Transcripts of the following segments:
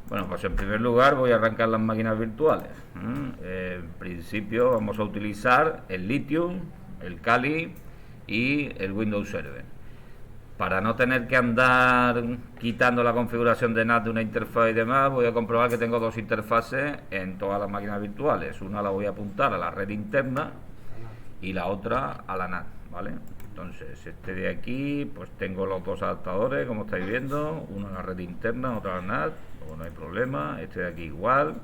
Bueno, pues en primer lugar voy a arrancar las máquinas virtuales. En principio vamos a utilizar el Lithium, el Kali y el Windows Server. Para no tener que andar quitando la configuración de NAT de una interfaz y demás, voy a comprobar que tengo dos interfaces en todas las máquinas virtuales. Una la voy a apuntar a la red interna y la otra a la NAT, ¿vale? Entonces, este de aquí, pues tengo los dos adaptadores, como estáis viendo, uno en la red interna, otro en la NAT, pues no hay problema. Este de aquí igual.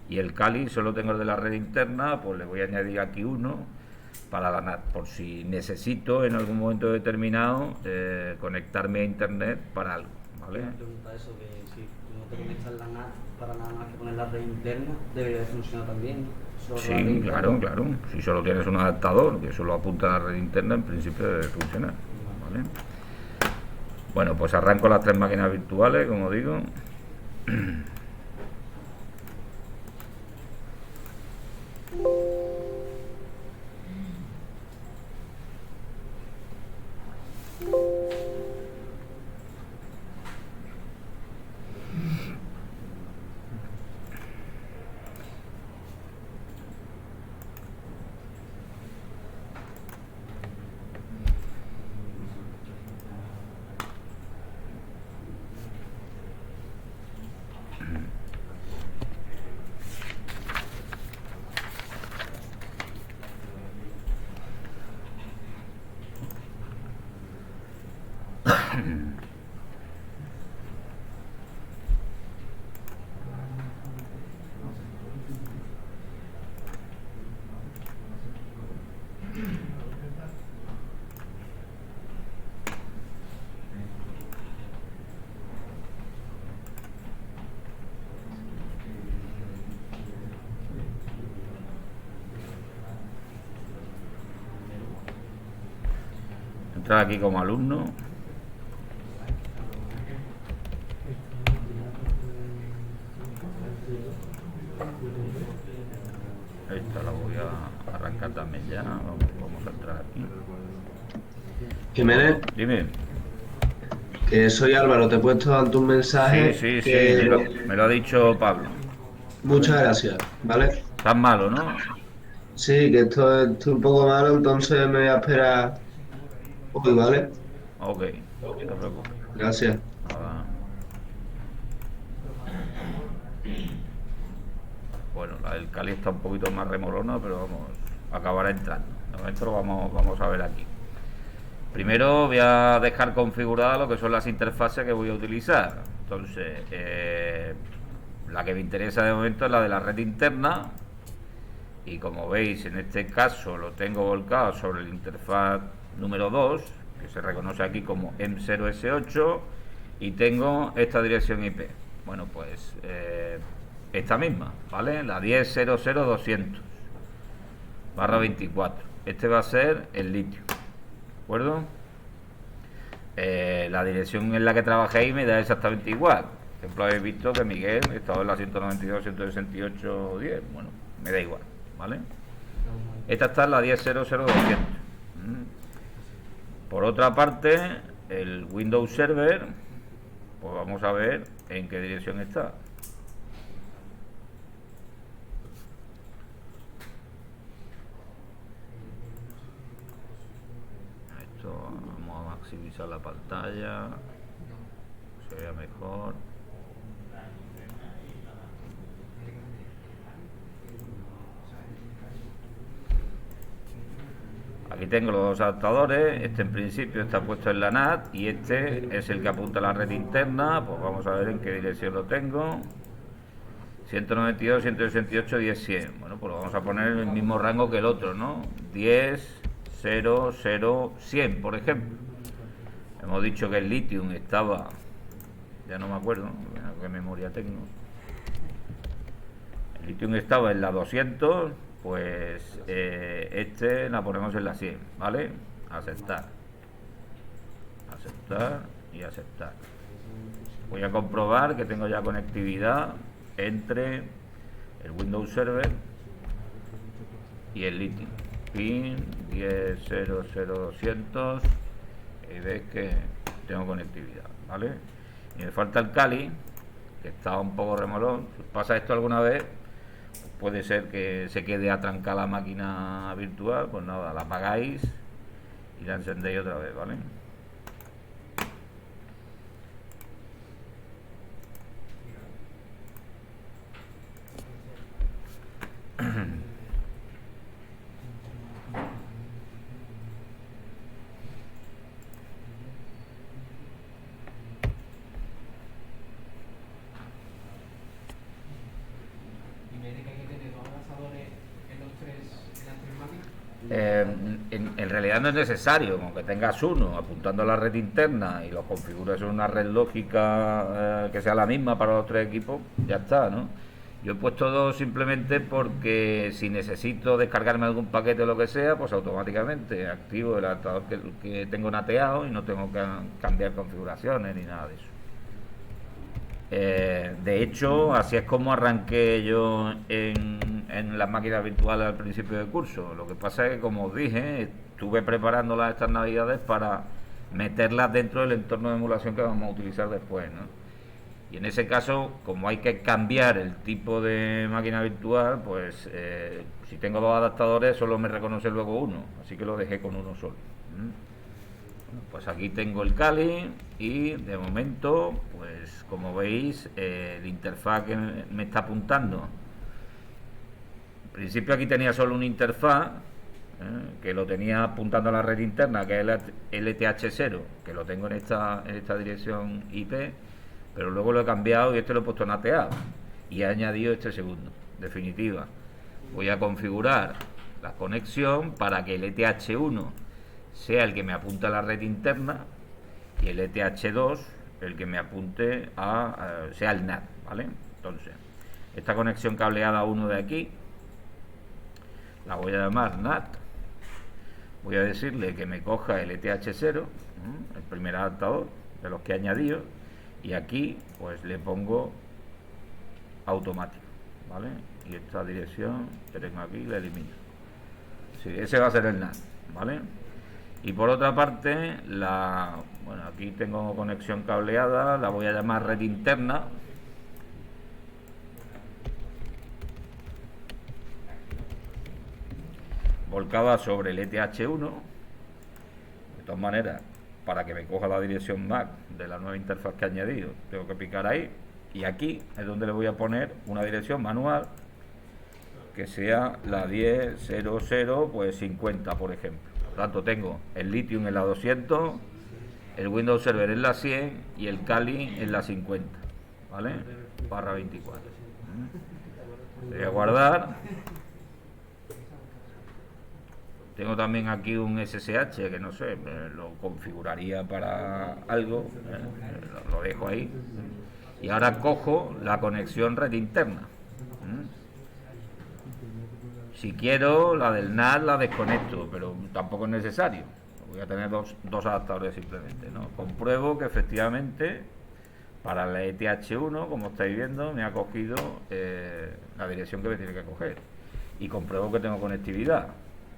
Y el Kali solo tengo el de la red interna, pues le voy a añadir aquí uno para la NAT, por si necesito en algún momento determinado conectarme a internet para algo, ¿vale? Me pregunta eso, que si tú no te conectas la NAT para nada más que poner la red interna, debería funcionar también, ¿no? Sí, claro, claro. Si solo tienes un adaptador que solo apunta a la red interna, en principio debe funcionar, ¿vale? Bueno, pues arranco las tres máquinas virtuales, como digo. Entrar aquí como alumno. Esta la voy a arrancar también ya. Vamos a entrar aquí. Jiménez, Dime. que soy Álvaro, te he puesto ante un Sí, mensaje sí, sí, que... me lo ha dicho Pablo. Muchas gracias, ¿vale? Estás malo, ¿no? Sí, que estoy un poco malo, entonces me voy a esperar hoy, ¿vale? Ok, no te preocupes. Gracias. Nada. Bueno, el Kali está un poquito más remolona, pero vamos, acabará entrando. De momento lo vamos a ver aquí. Primero voy a dejar configurada lo que son las interfaces que voy a utilizar. Entonces, la que me interesa de momento es la de la red interna. Y como veis, en este caso lo tengo volcado sobre la interfaz número 2, que se reconoce aquí como M0S8, y tengo esta dirección IP. Bueno, pues esta misma, ¿vale? La 10.0.0.200 barra 24. Este va a ser el litio, ¿de acuerdo? La dirección en la que trabajéis me da exactamente igual. Por ejemplo, habéis visto que Miguel estaba en la 192.168.10. Bueno, me da igual, ¿vale? Esta está en la 10.0.0.200. Por otra parte, el Windows Server, pues vamos a ver en qué dirección está. Esto, vamos a maximizar la pantalla, se vea mejor. Aquí tengo los dos adaptadores. Este en principio está puesto en la NAT y este es el que apunta a la red interna. Pues vamos a ver en qué dirección lo tengo. 192, 168, 10, 100. Bueno, pues lo vamos a poner en el mismo rango que el otro, ¿no? 10, 0, 0, 100, por ejemplo. Hemos dicho que el Lithium estaba... Ya no me acuerdo, ¿no? Qué memoria tengo. El Lithium estaba en la 200... Pues este la ponemos en la 100, ¿vale? Aceptar. Aceptar y aceptar. Voy a comprobar que tengo ya conectividad entre el Windows Server y el Lithium. Pin 10.0.0.200 y veis que tengo conectividad, ¿vale? Y me falta el Kali, que está un poco remolón. Si pasa esto alguna vez, puede ser que se quede atrancada la máquina virtual. Pues nada, la apagáis y la encendéis otra vez, ¿vale? En realidad no es necesario, con que tengas uno apuntando a la red interna y lo configures en una red lógica que sea la misma para los tres equipos, ya está, ¿no? Yo he puesto dos simplemente porque si necesito descargarme algún paquete o lo que sea, pues automáticamente activo el adaptador que tengo nateado y no tengo que cambiar configuraciones ni nada de eso. De hecho, así es como arranqué yo en las máquinas virtuales al principio del curso. Lo que pasa es que, como os dije, estuve preparándolas estas navidades para meterlas dentro del entorno de emulación que vamos a utilizar después, ¿no? Y en ese caso, como hay que cambiar el tipo de máquina virtual, pues si tengo dos adaptadores solo me reconoce luego uno, así que lo dejé con uno solo. Pues aquí tengo el Kali y de momento, pues como veis, el interfaz que me está apuntando. En principio aquí tenía solo una interfaz que lo tenía apuntando a la red interna, que es el LTH0, que lo tengo en esta dirección IP, pero luego lo he cambiado y este lo he puesto nateado y he añadido este segundo. Definitiva, voy a configurar la conexión para que el ETH1 sea el que me apunte a la red interna y el ETH2 el que me apunte sea el NAT, ¿vale? Entonces, esta conexión cableada 1 de aquí la voy a llamar NAT. Voy a decirle que me coja el ETH0, el primer adaptador de los que he añadido, y aquí pues le pongo automático, ¿vale? Y esta dirección que tengo aquí la elimino. Sí, ese va a ser el NAT, ¿vale? Y por otra parte, bueno, aquí tengo conexión cableada, la voy a llamar red interna. Volcada sobre el ETH1. De todas maneras, para que me coja la dirección MAC de la nueva interfaz que he añadido, tengo que picar ahí. Y aquí es donde le voy a poner una dirección manual que sea la 10.00 pues 50, por ejemplo. Por tanto, tengo el Lithium en la 200, el Windows Server en la 100 y el Kali en la 50, ¿vale? Barra 24. Voy a guardar. Tengo también aquí un SSH que no sé, lo configuraría para algo, lo dejo ahí. Y ahora cojo la conexión red interna. Si quiero la del NAT la desconecto, pero tampoco es necesario. Voy a tener dos adaptadores simplemente, ¿no? Compruebo que efectivamente para la ETH1, como estáis viendo, me ha cogido la dirección que me tiene que coger. Y compruebo que tengo conectividad.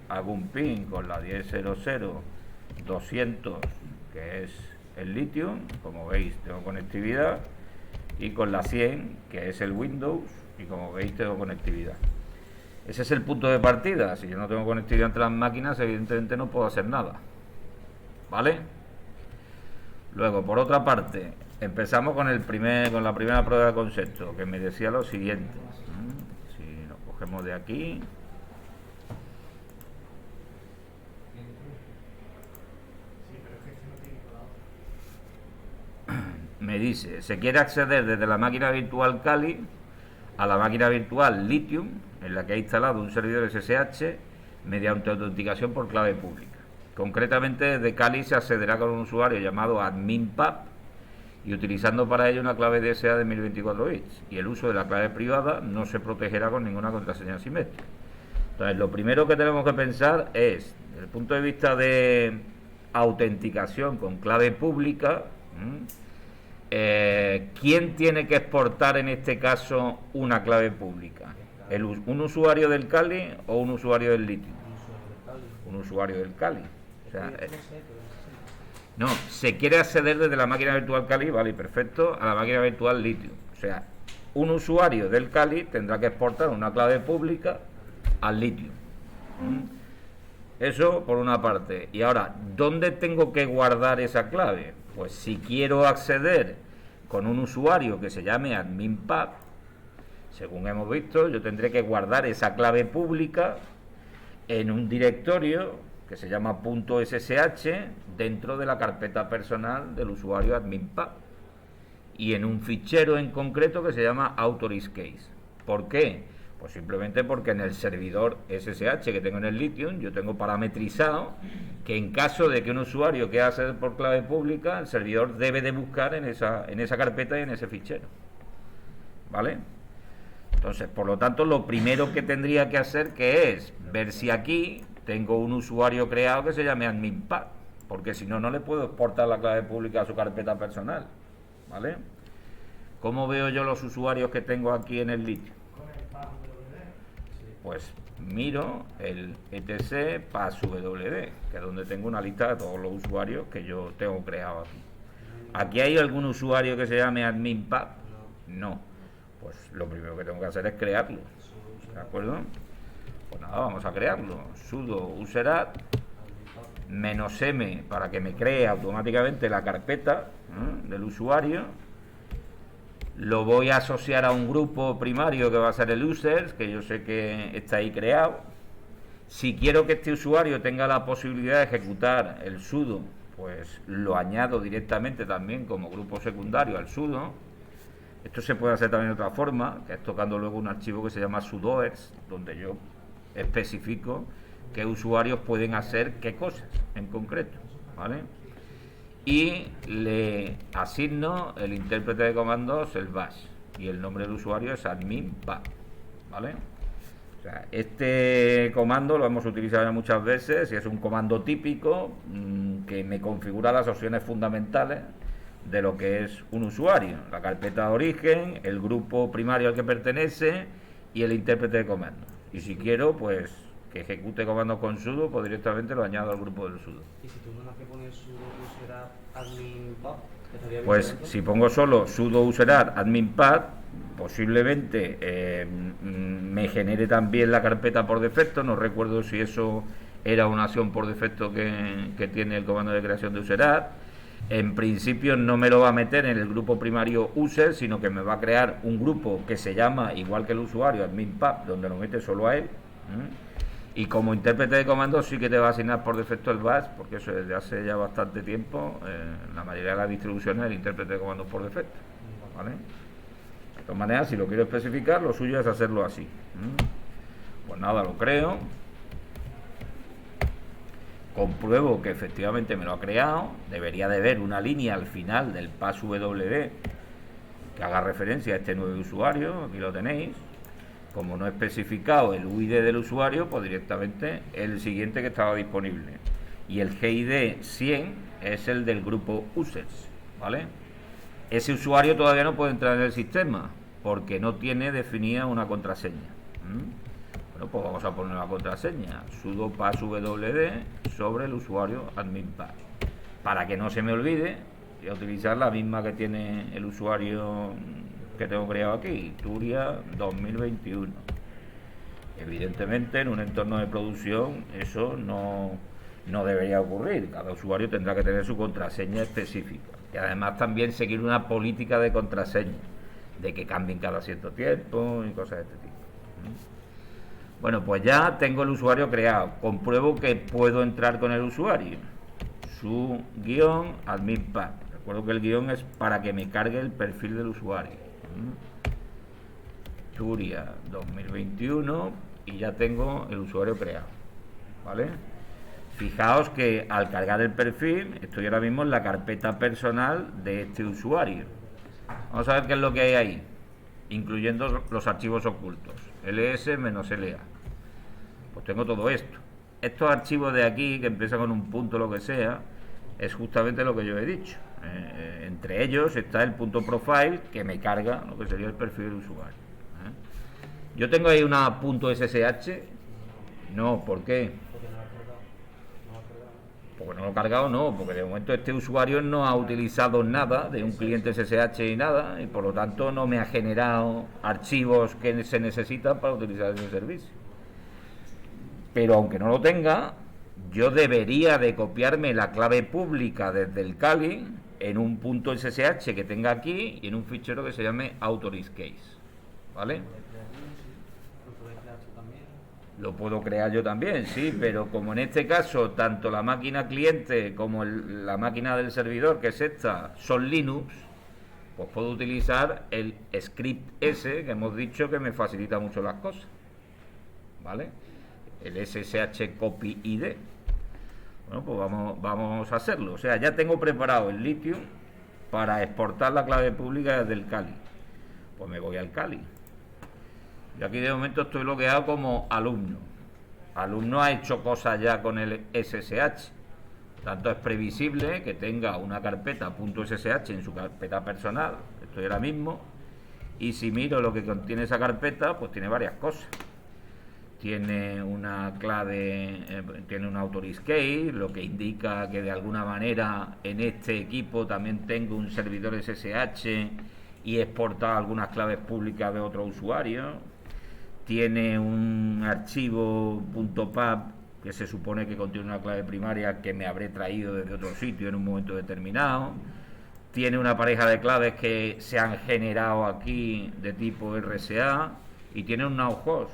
Hago un ping con la 10.00.200, que es el Lithium, como veis tengo conectividad, y con la 100, que es el Windows, y como veis tengo conectividad. Ese es el punto de partida. Si yo no tengo conectividad entre las máquinas, evidentemente no puedo hacer nada, ¿vale? Luego, por otra parte, empezamos con la primera prueba de concepto, que me decía lo siguiente. Si nos cogemos de aquí, me dice, se quiere acceder desde la máquina virtual Kali a la máquina virtual Lithium, en la que ha instalado un servidor SSH mediante autenticación por clave pública. Concretamente, desde Kali se accederá con un usuario llamado adminpub y utilizando para ello una clave DSA de 1024 bits, y el uso de la clave privada no se protegerá con ninguna contraseña simétrica. Entonces, lo primero que tenemos que pensar es, desde el punto de vista de autenticación con clave pública, ¿quién tiene que exportar en este caso una clave pública? ¿Un usuario del Kali o un usuario del Lithium? Un usuario del Kali. O sea, no, se quiere acceder desde la máquina virtual Kali, vale, perfecto, a la máquina virtual Lithium. O sea, un usuario del Kali tendrá que exportar una clave pública al Lithium. Eso por una parte. Y ahora, ¿dónde tengo que guardar esa clave? Pues si quiero acceder con un usuario que se llame adminpub, según hemos visto, yo tendré que guardar esa clave pública en un directorio que se llama .ssh dentro de la carpeta personal del usuario adminpub y en un fichero en concreto que se llama authorize-case. ¿Por qué? Pues simplemente porque en el servidor SSH que tengo en el Lithium yo tengo parametrizado que en caso de que un usuario quiera acceder por clave pública, el servidor debe de buscar en esa carpeta y en ese fichero. ¿Vale? Entonces, por lo tanto, lo primero que tendría que hacer que es ver si aquí tengo un usuario creado que se llame adminpub, porque si no, no le puedo exportar la clave pública a su carpeta personal. ¿Vale? ¿Cómo veo yo los usuarios que tengo aquí en el Lithium? Pues miro el etc passwd, que es donde tengo una lista de todos los usuarios que yo tengo creado aquí. ¿Aquí hay algún usuario que se llame adminpub? No. Pues lo primero que tengo que hacer es crearlo. ¿De acuerdo? Pues nada, vamos a crearlo. Sudo userat -m para que me cree automáticamente la carpeta del usuario. Lo voy a asociar a un grupo primario que va a ser el users, que yo sé que está ahí creado. Si quiero que este usuario tenga la posibilidad de ejecutar el sudo, pues lo añado directamente también como grupo secundario al sudo. Esto se puede hacer también de otra forma, que es tocando luego un archivo que se llama sudoers, donde yo especifico qué usuarios pueden hacer qué cosas en concreto, ¿vale? Y le asigno el intérprete de comandos, el bash, y el nombre del usuario es adminpub, ¿vale? O sea, este comando lo hemos utilizado ya muchas veces y es un comando típico que me configura las opciones fundamentales de lo que es un usuario: la carpeta de origen, el grupo primario al que pertenece y el intérprete de comandos. Y si quiero, pues que ejecute comandos con sudo, pues directamente lo añado al grupo del sudo. Y si tú no has que poner sudo userat adminpub, pues si pongo solo sudo userat adminpub, posiblemente me genere también la carpeta por defecto. No recuerdo si eso era una acción por defecto que tiene el comando de creación de userat. En principio no me lo va a meter en el grupo primario user, sino que me va a crear un grupo que se llama igual que el usuario adminpub, donde lo mete solo a él. Y como intérprete de comandos sí que te va a asignar por defecto el bash, porque eso desde hace ya bastante tiempo, en la mayoría de las distribuciones, el intérprete de comandos por defecto, ¿vale? De todas maneras, si lo quiero especificar, lo suyo es hacerlo así. Pues nada, lo creo, compruebo que efectivamente me lo ha creado. Debería de ver una línea al final del passwd que haga referencia a este nuevo usuario. Aquí lo tenéis. Como no he especificado el UID del usuario, pues directamente el siguiente que estaba disponible. Y el GID 100 es el del grupo users, ¿vale? Ese usuario todavía no puede entrar en el sistema porque no tiene definida una contraseña. Bueno, pues vamos a poner la contraseña: sudo passwd sobre el usuario adminpub. Para que no se me olvide, voy a utilizar la misma que tiene el usuario que tengo creado aquí, Turia 2021. Evidentemente en un entorno de producción eso no debería ocurrir. Cada usuario tendrá que tener su contraseña específica y además también seguir una política de contraseña, de que cambien cada cierto tiempo y cosas de este tipo. Bueno, pues ya tengo el usuario creado. Compruebo que puedo entrar con el usuario. Su guión adminpub. Recuerdo que el guión es para que me cargue el perfil del usuario. Turia 2021 y ya tengo el usuario creado, ¿vale? Fijaos que al cargar el perfil estoy ahora mismo en la carpeta personal de este usuario. Vamos a ver qué es lo que hay ahí, incluyendo los archivos ocultos, ls-la. Pues tengo todo esto. Estos archivos de aquí que empiezan con un punto, lo que sea, es justamente lo que yo he dicho. Entre ellos está el punto profile, que me carga lo que sería el perfil del usuario. Yo tengo ahí una punto .ssh. No, ¿por qué? Porque no lo has cargado. No lo has cargado. Porque no lo he cargado, no, porque de momento este usuario no ha utilizado nada de un cliente SSH y nada, y por lo tanto no me ha generado archivos que se necesitan para utilizar ese servicio. Pero aunque no lo tenga, yo debería de copiarme la clave pública desde el Kali en un punto SSH que tenga aquí y en un fichero que se llame AuthorizeCase, ¿vale? Lo puedes crear tú también. Lo puedo crear yo también, sí, pero como en este caso tanto la máquina cliente como la máquina del servidor, que es esta, son Linux, pues puedo utilizar el script ese que hemos dicho que me facilita mucho las cosas, ¿vale? El SSH Copy ID. Bueno, pues vamos a hacerlo. O sea, ya tengo preparado el Lithium para exportar la clave pública desde el Kali. Pues me voy al Kali. Yo aquí de momento estoy logueado como alumno. Alumno ha hecho cosas ya con el SSH. Por tanto, es previsible que tenga una carpeta .ssh en su carpeta personal. Estoy ahora mismo. Y si miro lo que contiene esa carpeta, pues tiene varias cosas. Tiene una clave, tiene un AuthorizeCase, lo que indica que de alguna manera en este equipo también tengo un servidor SSH y he exportado algunas claves públicas de otro usuario. Tiene un archivo .pub que se supone que contiene una clave primaria que me habré traído desde otro sitio en un momento determinado. Tiene una pareja de claves que se han generado aquí de tipo RSA y tiene un nowhost,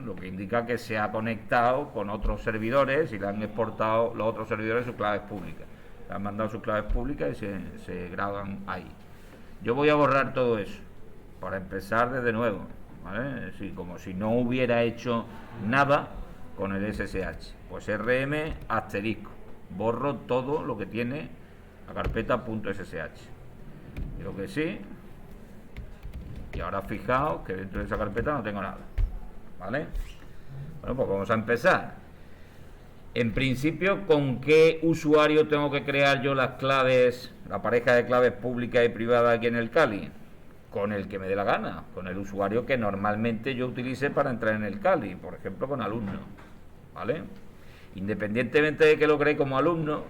lo que indica que se ha conectado con otros servidores y le han exportado los otros servidores sus claves públicas. Le han mandado sus claves públicas y se graban ahí. Yo voy a borrar todo eso para empezar desde nuevo, ¿vale? Sí, como si no hubiera hecho nada con el SSH. Pues RM asterisco. Borro todo lo que tiene la carpeta .ssh. Digo que sí. Y ahora fijaos que dentro de esa carpeta no tengo nada. ¿Vale? Bueno, pues vamos a empezar. En principio, ¿con qué usuario tengo que crear yo las claves, la pareja de claves públicas y privadas aquí en el Kali? Con el que me dé la gana, con el usuario que normalmente yo utilice para entrar en el Kali, por ejemplo con alumno, ¿vale? Independientemente de que lo cree como alumno,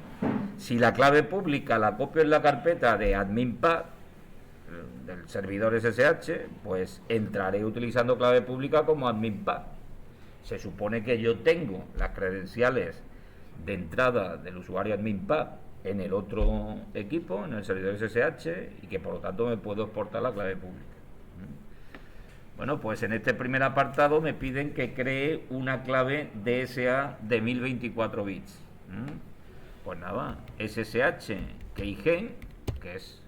si la clave pública la copio en la carpeta de adminpad del servidor SSH, pues entraré utilizando clave pública como adminpad. Se supone que yo tengo las credenciales de entrada del usuario adminpad en el otro equipo, en el servidor SSH, y que por lo tanto me puedo exportar la clave pública. Bueno, pues en este primer apartado me piden que cree una clave DSA de 1024 bits. Pues nada, SSH keygen, que es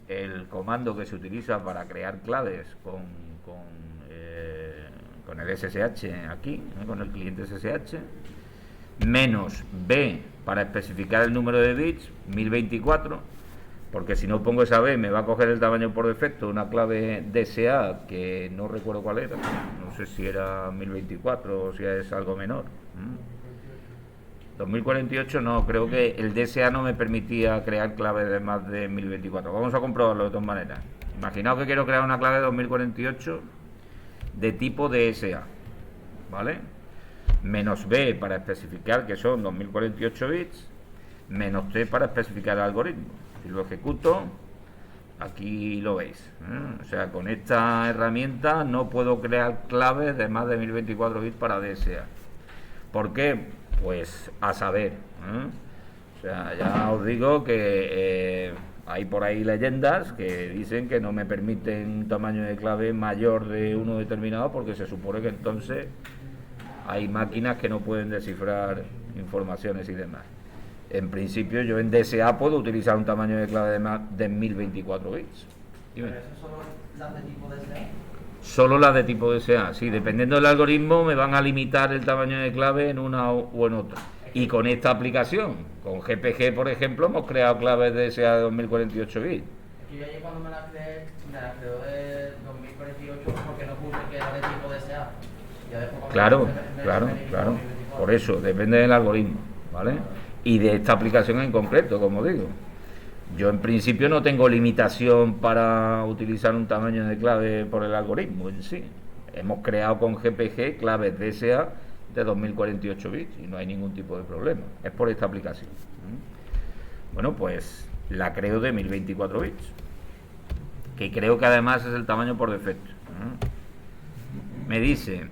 el comando que se utiliza para crear claves con el SSH aquí, con el cliente SSH, menos B para especificar el número de bits, 1024, porque si no pongo esa B me va a coger el tamaño por defecto, una clave DSA que no recuerdo cuál era, no sé si era 1024 o si es algo menor. 2048 no, creo que el DSA no me permitía crear claves de más de 1024. Vamos a comprobarlo de todas maneras. Imaginaos que quiero crear una clave de 2048 de tipo DSA, ¿vale? Menos B para especificar que son 2048 bits, menos T para especificar el algoritmo. Si lo ejecuto, aquí lo veis, O sea, con esta herramienta no puedo crear claves de más de 1024 bits para DSA. ¿Por qué? Pues a saber, O sea, ya os digo que hay por ahí leyendas que dicen que no me permiten un tamaño de clave mayor de uno determinado porque se supone que entonces hay máquinas que no pueden descifrar informaciones y demás. En principio yo en DSA puedo utilizar un tamaño de clave de más de 1024 bits. ¿Pero eso solo las de tipo DSA? Solo las de tipo DSA, sí, dependiendo del algoritmo me van a limitar el tamaño de clave en una o en otra. Y con esta aplicación, con GPG por ejemplo, hemos creado claves DSA de 2048 bits. Es que yo ayer cuando me la creé de 2048 porque no puse que era de tipo DSA. Claro. Por eso, depende del algoritmo, ¿vale? Y de esta aplicación en concreto, como digo. Yo en principio no tengo limitación para utilizar un tamaño de clave por el algoritmo en sí. Hemos creado con GPG claves DSA de 2048 bits y no hay ningún tipo de problema. Es por esta aplicación. Bueno, pues la creo de 1024 bits, que creo que además es el tamaño por defecto. Me dice,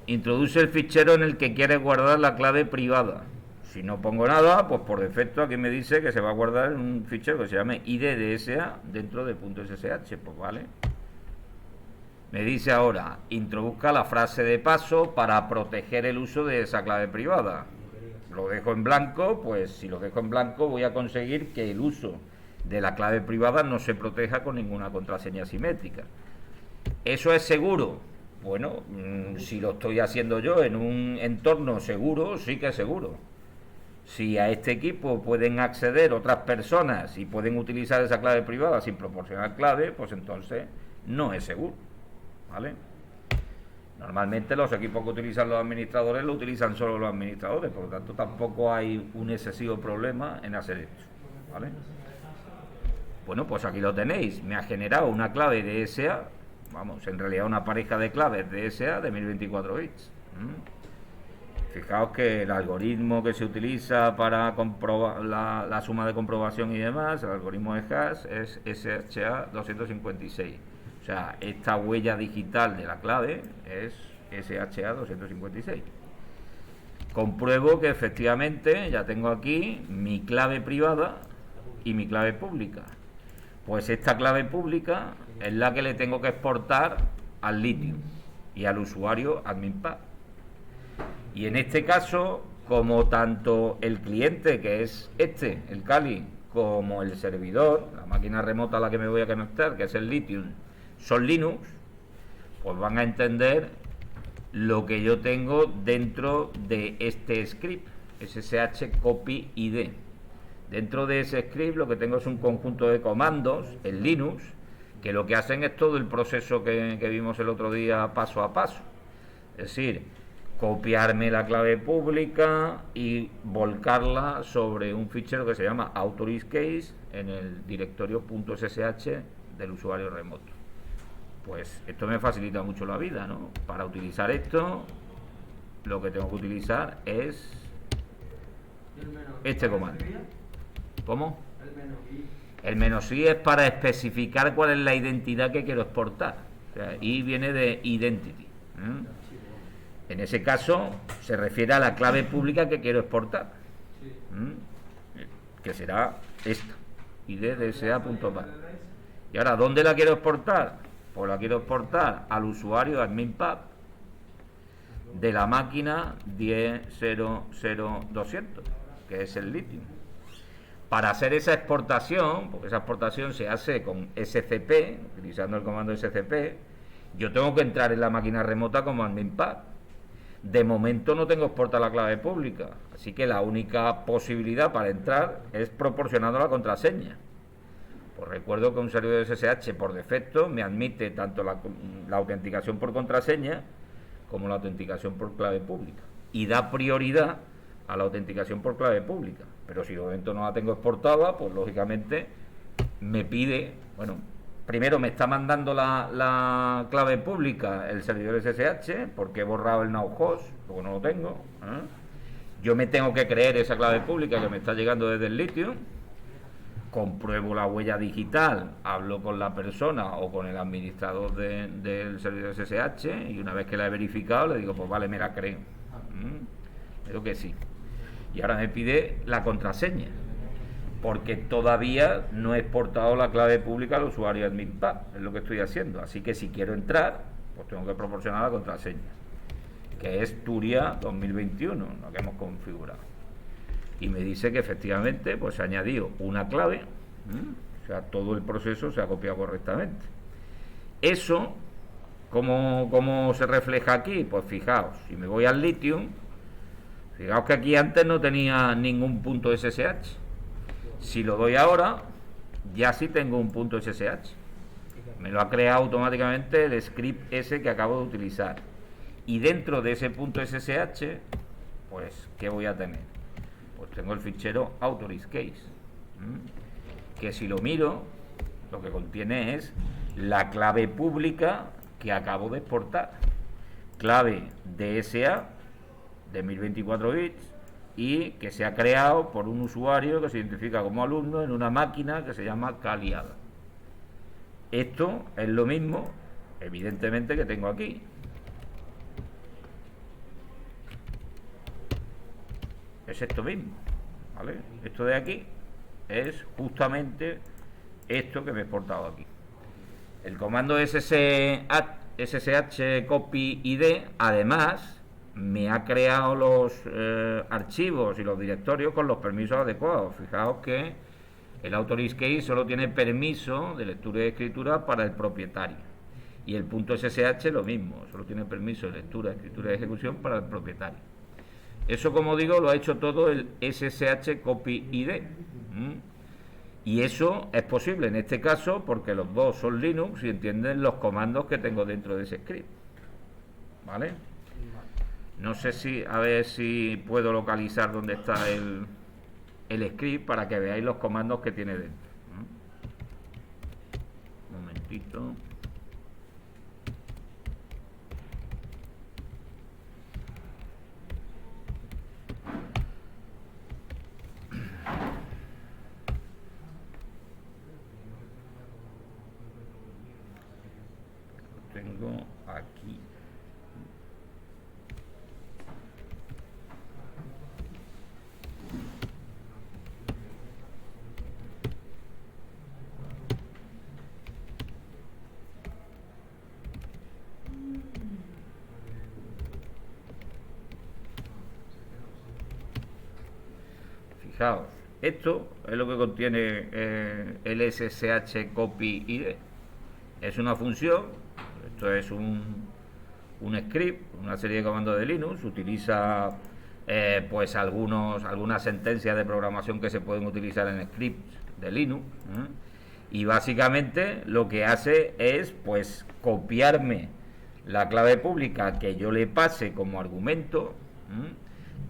introduce el fichero en el que quieres guardar la clave privada. Si no pongo nada, pues por defecto aquí me dice que se va a guardar en un fichero que se llame IDDSA dentro de .ssh. Pues vale. Me dice ahora, introduzca la frase de paso para proteger el uso de esa clave privada. Lo dejo en blanco, pues si lo dejo en blanco voy a conseguir que el uso de la clave privada no se proteja con ninguna contraseña simétrica. ¿Eso es seguro? Bueno, si lo estoy haciendo yo en un entorno seguro, sí que es seguro. Si a este equipo pueden acceder otras personas y pueden utilizar esa clave privada sin proporcionar clave, pues entonces no es seguro, ¿vale? Normalmente los equipos que utilizan los administradores lo utilizan solo los administradores, por lo tanto tampoco hay un excesivo problema en hacer esto, ¿vale? Bueno, pues aquí lo tenéis. Me ha generado una clave DSA, vamos, en realidad una pareja de claves DSA de 1024 bits. Fijaos que el algoritmo que se utiliza para comprobar la suma de comprobación y demás, el algoritmo de hash, es SHA 256. O sea, esta huella digital de la clave es SHA 256. Compruebo que efectivamente ya tengo aquí mi clave privada y mi clave pública. Pues esta clave pública es la que le tengo que exportar al Lithium y al usuario AdminPad. Y en este caso, como tanto el cliente, que es el Kali, como el servidor, la máquina remota a la que me voy a conectar, que es el Lithium, son Linux, pues van a entender lo que yo tengo dentro de este script, SSH copy ID. Dentro de ese script lo que tengo es un conjunto de comandos en Linux que lo que hacen es todo el proceso que vimos el otro día paso a paso. Es decir, copiarme la clave pública y volcarla sobre un fichero que se llama authorize en el directorio .ssh del usuario remoto. Pues esto me facilita mucho la vida, ¿no? Para utilizar esto, lo que tengo que utilizar es este comando. ¿Cómo? El "-i es para especificar cuál es la identidad que quiero exportar. O sea, "i" viene de identity. En ese caso se refiere a la clave pública que quiero exportar, que será esta, IDDSA.pad. Y ahora, ¿dónde la quiero exportar? Pues la quiero exportar al usuario AdminPad de la máquina 10.0.0.200, que es el Lithium. Para hacer esa exportación, porque esa exportación se hace con SCP, utilizando el comando SCP, yo tengo que entrar en la máquina remota como AdminPad. De momento no tengo exportada la clave pública, así que la única posibilidad para entrar es proporcionando la contraseña. Pues recuerdo que un servidor de SSH por defecto me admite tanto la autenticación por contraseña como la autenticación por clave pública y da prioridad a la autenticación por clave pública. Pero si de momento no la tengo exportada, pues lógicamente me pide, bueno, primero me está mandando la clave pública el servidor SSH porque he borrado el now host, porque no lo tengo. Yo me tengo que creer esa clave pública que me está llegando desde el Lithium, compruebo la huella digital, hablo con la persona o con el administrador del servidor SSH y una vez que la he verificado le digo, pues vale, me la creo. Digo que sí. Y ahora me pide la contraseña, porque todavía no he exportado la clave pública al usuario AdminPad, es lo que estoy haciendo. Así que si quiero entrar, pues tengo que proporcionar la contraseña, que es Turia 2021, la que hemos configurado. Y me dice que efectivamente pues se ha añadido una clave, o sea, todo el proceso se ha copiado correctamente. Eso, ¿cómo se refleja aquí? Pues fijaos, si me voy al Lithium, fijaos que aquí antes no tenía ningún punto SSH. Si lo doy ahora, ya sí tengo un punto SSH. Me lo ha creado automáticamente el script ese que acabo de utilizar. Y dentro de ese punto SSH, pues, ¿qué voy a tener? Pues tengo el fichero authorize, que si lo miro, lo que contiene es la clave pública que acabo de exportar. Clave DSA de 1024 bits y que se ha creado por un usuario que se identifica como alumno en una máquina que se llama Caliada. Esto es lo mismo, evidentemente, que tengo aquí. Es esto mismo, ¿vale? Esto de aquí es justamente esto que me he exportado aquí. El comando ssh copy id además me ha creado los archivos y los directorios con los permisos adecuados. Fijaos que el authorize key solo tiene permiso de lectura y escritura para el propietario, y el .ssh lo mismo, solo tiene permiso de lectura, escritura y ejecución para el propietario. Eso, como digo, lo ha hecho todo el ssh copy id. Y eso es posible en este caso porque los dos son Linux y entienden los comandos que tengo dentro de ese script. ¿Vale? No sé si, a ver si puedo localizar dónde está el script para que veáis los comandos que tiene dentro. Un momentito. Tengo aquí. Fijaos, esto es lo que contiene el ssh copy id. Es una función. Esto es un script, una serie de comandos de Linux. Utiliza pues algunas sentencias de programación que se pueden utilizar en scripts de Linux, y básicamente lo que hace es pues copiarme la clave pública que yo le pase como argumento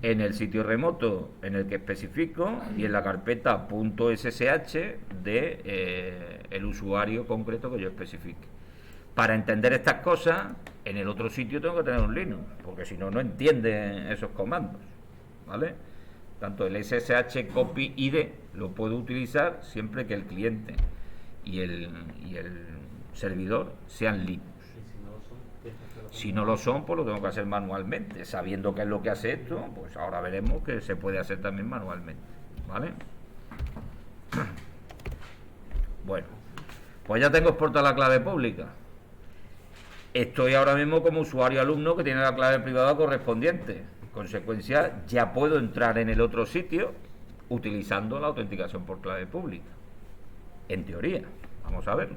en el sitio remoto en el que especifico y en la carpeta .ssh de el usuario concreto que yo especifique. Para entender estas cosas, en el otro sitio tengo que tener un Linux, porque si no, no entiende esos comandos, ¿vale? Tanto el ssh copy id lo puedo utilizar siempre que el cliente y el servidor sean Linux. Si no lo son, pues lo tengo que hacer manualmente. Sabiendo qué es lo que hace esto, pues ahora veremos que se puede hacer también manualmente, ¿vale? Bueno, pues ya tengo exportada la clave pública. Estoy ahora mismo como usuario alumno que tiene la clave privada correspondiente. En consecuencia, ya puedo entrar en el otro sitio utilizando la autenticación por clave pública. En teoría, vamos a verlo.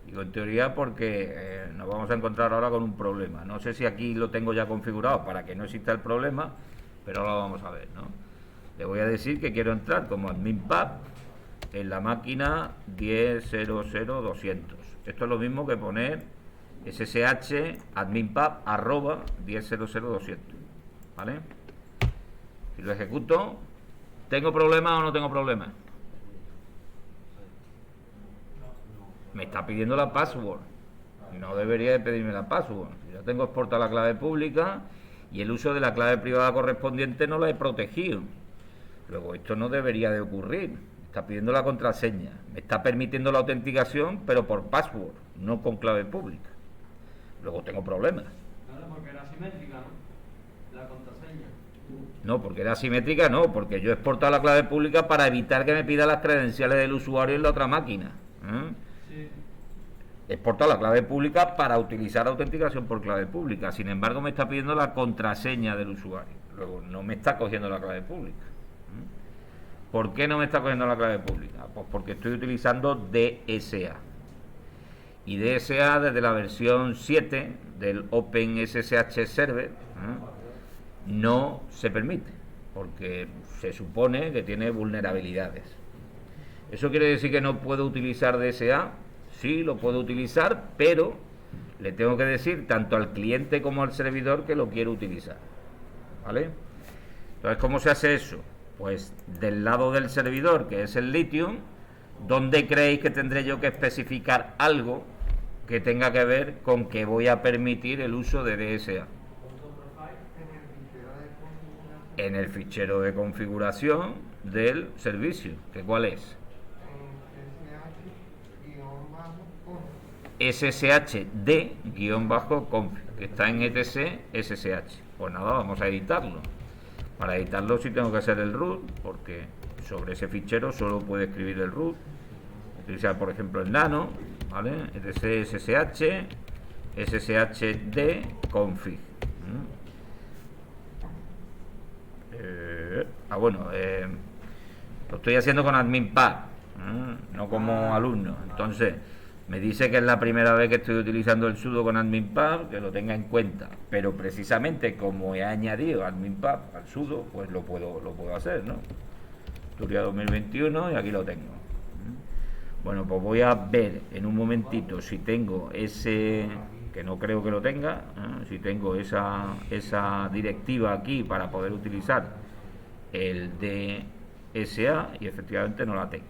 Digo en teoría porque nos vamos a encontrar ahora con un problema. No sé si aquí lo tengo ya configurado para que no exista el problema, pero ahora lo vamos a ver, ¿no? Le voy a decir que quiero entrar como admin pub en la máquina 10.0.0.200. Esto es lo mismo que poner ssh admin pub arroba 10.0.0.200, ¿vale? Si lo ejecuto, ¿tengo problema o no tengo problema? Me está pidiendo la password. No debería de pedirme la password. Ya tengo exportada la clave pública y el uso de la clave privada correspondiente no la he protegido. Luego esto no debería de ocurrir. Me está pidiendo la contraseña. Me está permitiendo la autenticación, pero por password, no con clave pública. Luego tengo problemas. Claro, porque era simétrica, ¿no? La contraseña. No, porque era simétrica, no, porque yo he exportado la clave pública para evitar que me pida las credenciales del usuario en la otra máquina. He exportado la clave pública para utilizar autenticación por clave pública. Sin embargo, me está pidiendo la contraseña del usuario. Luego, no me está cogiendo la clave pública. ¿Por qué no me está cogiendo la clave pública? Pues porque estoy utilizando DSA. Y DSA desde la versión 7 del OpenSSH Server no se permite, porque se supone que tiene vulnerabilidades. ¿Eso quiere decir que no puedo utilizar DSA? Sí, lo puedo utilizar, pero le tengo que decir tanto al cliente como al servidor que lo quiero utilizar, ¿vale? Entonces, ¿cómo se hace eso? Pues del lado del servidor, que es el Lithium, ¿dónde creéis que tendré yo que especificar algo que tenga que ver con que voy a permitir el uso de DSA? en el fichero de configuración del servicio. ¿Que cuál es? sshd-config, que está en etc ssh. Pues nada, vamos a editarlo. Para editarlo sí tengo que hacer el root, porque sobre ese fichero solo puede escribir el root. Utilizar, por ejemplo, el nano, ¿vale? etc ssh sshd-config. Lo estoy haciendo con adminpad, no como alumno. Entonces me dice que es la primera vez que estoy utilizando el sudo con adminpad, que lo tenga en cuenta, pero precisamente como he añadido adminpad al sudo, pues lo puedo hacer, ¿no? Turia 2021 y aquí lo tengo. Bueno, pues voy a ver en un momentito si tengo ese, que no creo que lo tenga, si tengo esa directiva aquí para poder utilizar el DSA, y efectivamente no la tengo.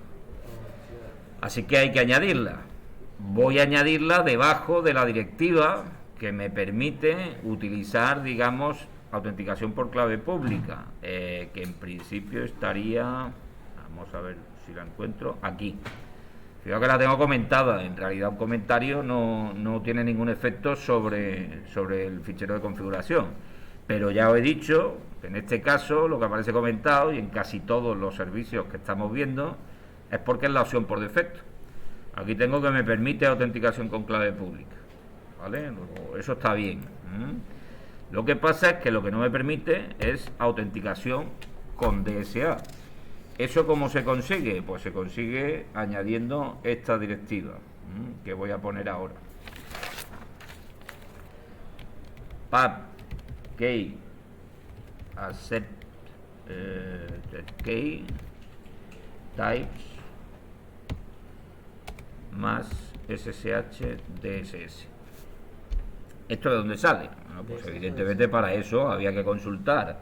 Así que hay que añadirla. Voy a añadirla debajo de la directiva que me permite utilizar, digamos, autenticación por clave pública, que en principio estaría, vamos a ver si la encuentro, aquí. Fijaos que la tengo comentada. En realidad un comentario no tiene ningún efecto sobre el fichero de configuración, pero ya os he dicho que en este caso lo que aparece comentado, y en casi todos los servicios que estamos viendo, es porque es la opción por defecto. Aquí tengo que me permite autenticación con clave pública, ¿vale? Eso está bien. Lo que pasa es que lo que no me permite es autenticación con DSA. ¿Eso cómo se consigue? Pues se consigue añadiendo esta directiva que voy a poner ahora. pub-key accept key types más ssh dss. ¿Esto de dónde sale? Bueno, pues evidentemente para eso había que consultar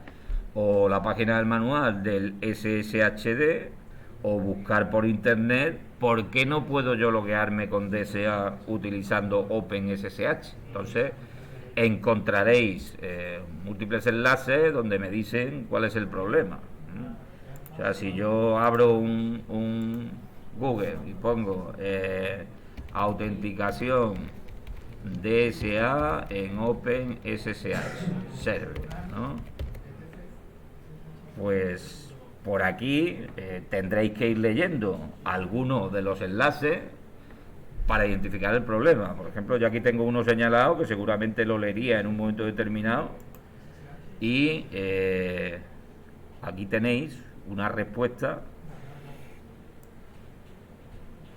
o la página del manual del SSHD o buscar por internet por qué no puedo yo loguearme con DSA utilizando OpenSSH. Entonces encontraréis múltiples enlaces donde me dicen cuál es el problema. O sea, si yo abro un Google y pongo autenticación DSA en OpenSSH server, ¿no? Pues por aquí tendréis que ir leyendo algunos de los enlaces para identificar el problema. Por ejemplo, yo aquí tengo uno señalado que seguramente lo leería en un momento determinado, y aquí tenéis una respuesta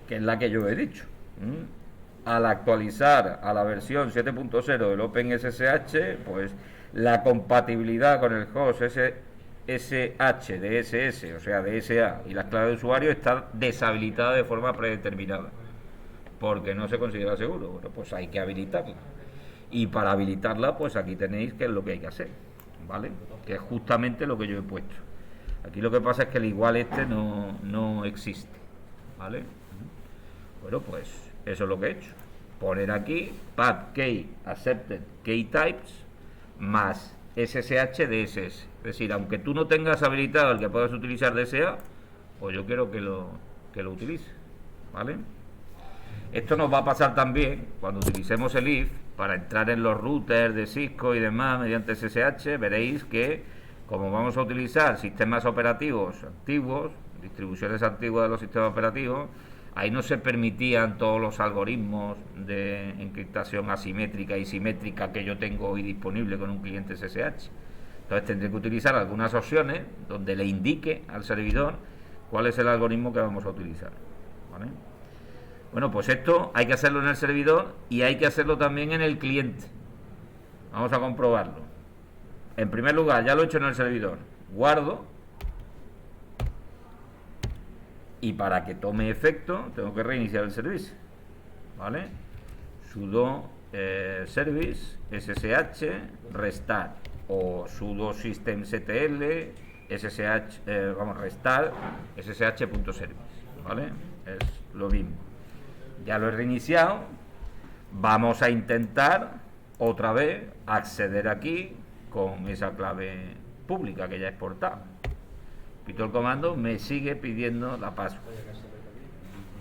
que es la que yo he dicho. Al actualizar a la versión 7.0 del OpenSSH, pues la compatibilidad con el host SH DSS, o sea DSA, y las claves de usuario está deshabilitada de forma predeterminada porque no se considera seguro. Bueno, pues hay que habilitarla, y para habilitarla, pues aquí tenéis qué es lo que hay que hacer, ¿vale? Que es justamente lo que yo he puesto. Aquí lo que pasa es que el igual este no existe, ¿vale? Bueno, pues eso es lo que he hecho. Poner aquí pub-key accepted key types más SSH DSS. Es decir, aunque tú no tengas habilitado el que puedas utilizar DSA, pues yo quiero que lo utilice, ¿vale? Esto nos va a pasar también cuando utilicemos el if para entrar en los routers de Cisco y demás mediante SSH. Veréis que como vamos a utilizar sistemas operativos antiguos, distribuciones antiguas de los sistemas operativos, ahí no se permitían todos los algoritmos de encriptación asimétrica y simétrica que yo tengo hoy disponible con un cliente SSH. Entonces tendré que utilizar algunas opciones donde le indique al servidor cuál es el algoritmo que vamos a utilizar, ¿vale? Bueno, pues esto hay que hacerlo en el servidor y hay que hacerlo también en el cliente. Vamos a comprobarlo. En primer lugar, ya lo he hecho en el servidor. Guardo. Y para que tome efecto, tengo que reiniciar el servicio, ¿vale? Sudo service ssh restart, o sudo systemctl ssh restart ssh.service, ¿vale? Es lo mismo. Ya lo he reiniciado. Vamos a intentar otra vez acceder aquí con esa clave pública que ya he exportado. Pito el comando, me sigue pidiendo la password.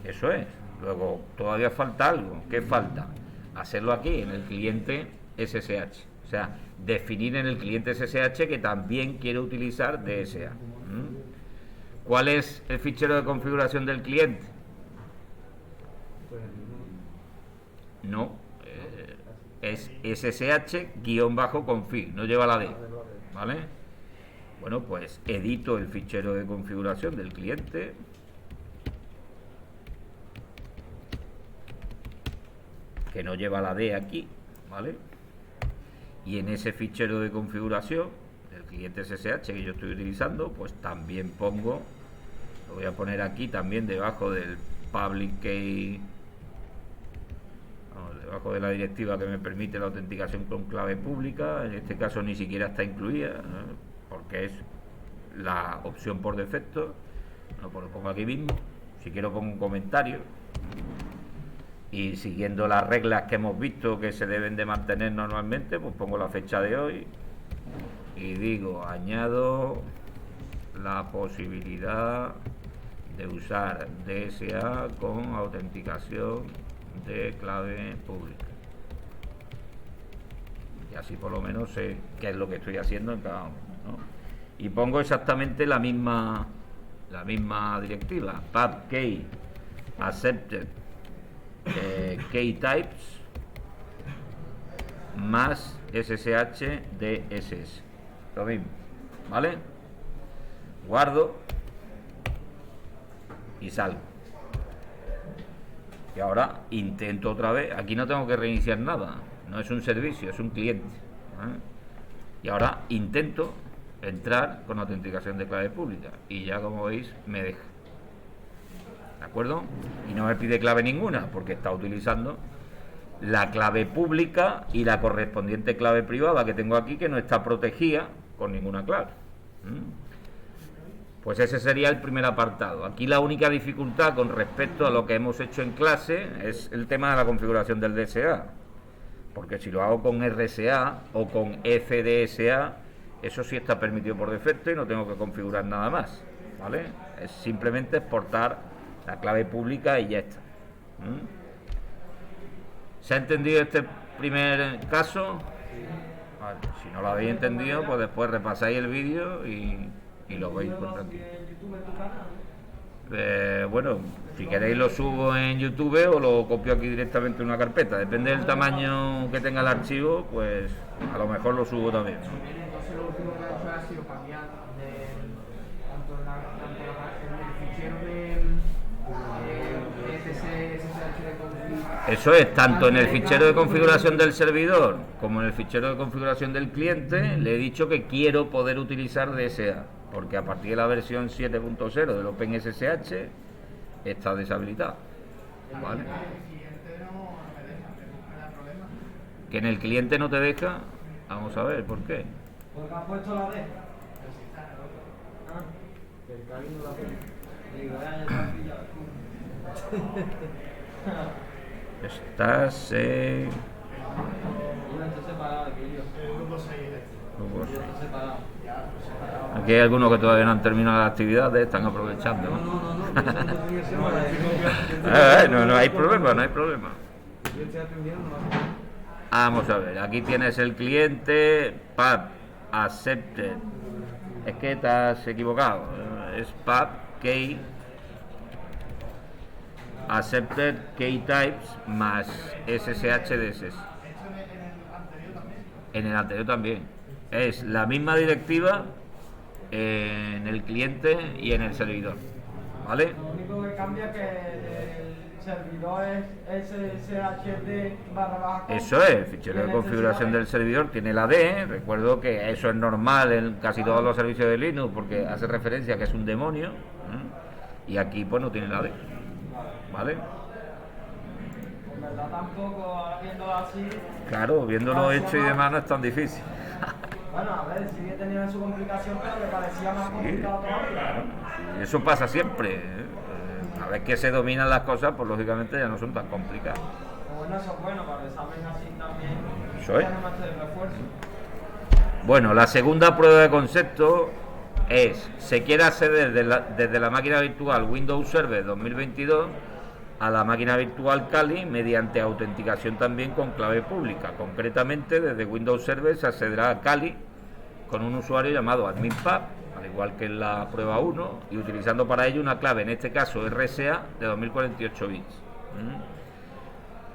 Eso es. Luego todavía falta algo. ¿Qué falta? Hacerlo aquí en el cliente SSH. O sea, definir en el cliente SSH que también quiere utilizar DSA. ¿Cuál es el fichero de configuración del cliente? No, es ssh-config, no lleva la D, ¿vale? Bueno, pues edito el fichero de configuración del cliente. Que no lleva la D aquí, ¿vale? Y en ese fichero de configuración del cliente SSH que yo estoy utilizando, pues también pongo, lo voy a poner aquí también debajo del public key, debajo de la directiva que me permite la autenticación con clave pública. En este caso ni siquiera está incluida, ¿no? Porque es la opción por defecto. No, pues lo pongo aquí mismo. Si quiero pongo un comentario. Y siguiendo las reglas que hemos visto que se deben de mantener normalmente, pues pongo la fecha de hoy y digo, añado la posibilidad de usar DSA con autenticación de clave pública. Y así por lo menos sé qué es lo que estoy haciendo en cada uno, ¿no? Y pongo exactamente la misma directiva, pubkey accepted key types más SSH DSS, lo mismo, ¿vale? Guardo y salgo. Y ahora intento otra vez. Aquí no tengo que reiniciar nada, no es un servicio, es un cliente, ¿eh? Y ahora intento entrar con autenticación de clave pública y ya, como veis, me deja. ¿De acuerdo? Y no me pide clave ninguna porque está utilizando la clave pública y la correspondiente clave privada que tengo aquí, que no está protegida con ninguna clave. Pues ese sería el primer apartado. Aquí la única dificultad con respecto a lo que hemos hecho en clase es el tema de la configuración del DSA, porque si lo hago con RSA o con FDSA, eso sí está permitido por defecto y no tengo que configurar nada más, ¿vale? Es simplemente exportar la clave pública y ya está. ¿Se ha entendido este primer caso? Vale, si no lo habéis entendido, pues después repasáis el vídeo y lo veis por tranquilo. Bueno, si queréis lo subo en YouTube o lo copio aquí directamente en una carpeta. Depende del tamaño que tenga el archivo, pues a lo mejor lo subo también. Entonces lo último que ha hecho ha sido cambiar tanto en el fichero de SSH de config. Eso es, tanto en el fichero de configuración del servidor como en el fichero de configuración del cliente, le he dicho que quiero poder utilizar DSA, porque a partir de la versión 7.0 del OpenSSH está deshabilitado, ¿vale? Que en el cliente no te deja, vamos a ver, ¿por qué? Porque has puesto la D. El Cali no la pone. Digo, ya está pillado. Estás en... Yo estoy separado aquí, yo. Grupo 6. Estoy separado. Aquí hay algunos que todavía no han terminado las actividades, están aprovechando. No hay problema, no hay problema. Yo estoy atendiendo. Vamos a ver, aquí tienes el cliente, pub accepted. Es que te has equivocado. Es pub key accepted key types más SSH DSS. En el anterior también. Es la misma directiva en el cliente y en el servidor, ¿vale? Lo único que cambia es que el servidor es SSHD/. Eso es, el fichero de configuración del servidor tiene la D. Recuerdo que eso es normal en casi todos los servicios de Linux porque hace referencia a que es un demonio, ¿eh? Y aquí pues no tiene la D, ¿vale? En verdad tampoco, ahora viéndolo así. Claro, viéndolo hecho y demás no es tan difícil. Bueno, a ver, sí que tenía su complicación, pero me parecía más complicado todavía. Claro, sí, eso pasa siempre, ¿eh? A vez que se dominan las cosas, pues lógicamente ya no son tan complicadas. Bueno, eso es bueno, para el examen así también. Eso es. Ya no me hace refuerzo. Bueno, la segunda prueba de concepto es, se quiere acceder desde la máquina virtual Windows Server 2022 a la máquina virtual Kali mediante autenticación también con clave pública. Concretamente, desde Windows Server se accederá a Kali con un usuario llamado AdminPub, al igual que en la prueba 1, y utilizando para ello una clave, en este caso RSA, de 2048 bits.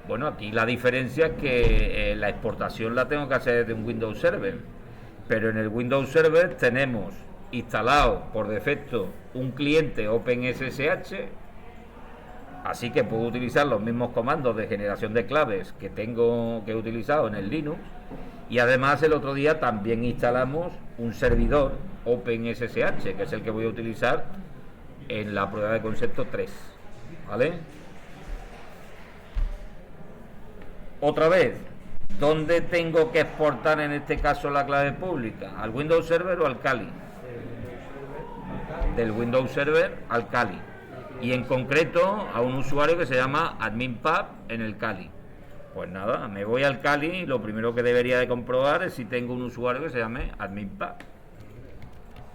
Bueno, aquí la diferencia es que la exportación la tengo que hacer desde un Windows Server, pero en el Windows Server tenemos instalado por defecto un cliente OpenSSH, así que puedo utilizar los mismos comandos de generación de claves que he utilizado en el Linux, y además el otro día también instalamos un servidor OpenSSH, que es el que voy a utilizar en la prueba de concepto 3, ¿vale? Otra vez, ¿dónde tengo que exportar en este caso la clave pública? ¿Al Windows Server o al Kali? Del Windows Server al Kali, y en concreto a un usuario que se llama AdminPub en el Kali. Pues nada, me voy al Kali y lo primero que debería de comprobar es si tengo un usuario que se llame AdminPub.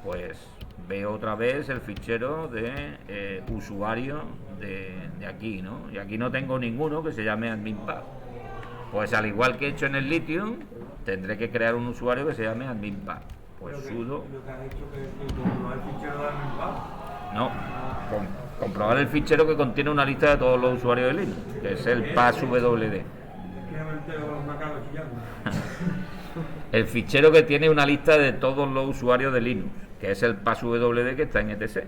Pues veo otra vez el fichero de usuario de aquí, ¿no? Y aquí no tengo ninguno que se llame AdminPub. Pues al igual que he hecho en el Lithium, tendré que crear un usuario que se llame AdminPub. Pues sudo. Lo que has hecho que comprobar el fichero de AdminPub. No, comprobar el fichero que contiene una lista de todos los usuarios de Linux, que es el passwd. El fichero que tiene una lista de todos los usuarios de Linux, que es el passwd que está en etc,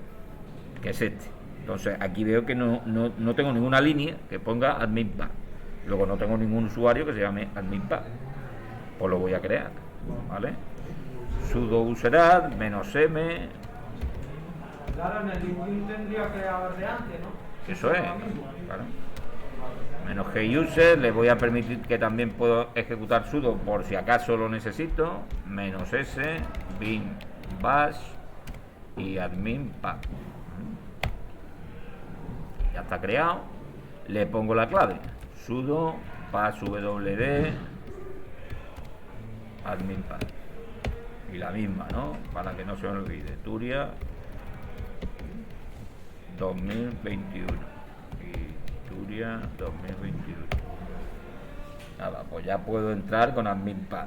que es este. Entonces aquí veo que no tengo ninguna línea que ponga AdminPub. Luego no tengo ningún usuario que se llame AdminPub. Pues lo voy a crear, ¿vale? Sudo userat -m. Claro, en el Linux tendría que haber de antes, ¿no? Eso es, claro. -guser, le voy a permitir que también puedo ejecutar sudo por si acaso lo necesito, -s, bin bash y AdminPub. Ya está creado. Le pongo la clave, sudo passwd AdminPub, y la misma, ¿no? Para que no se me olvide, Turia 2021 y Turia 2021. Nada, pues ya puedo entrar con AdminPub.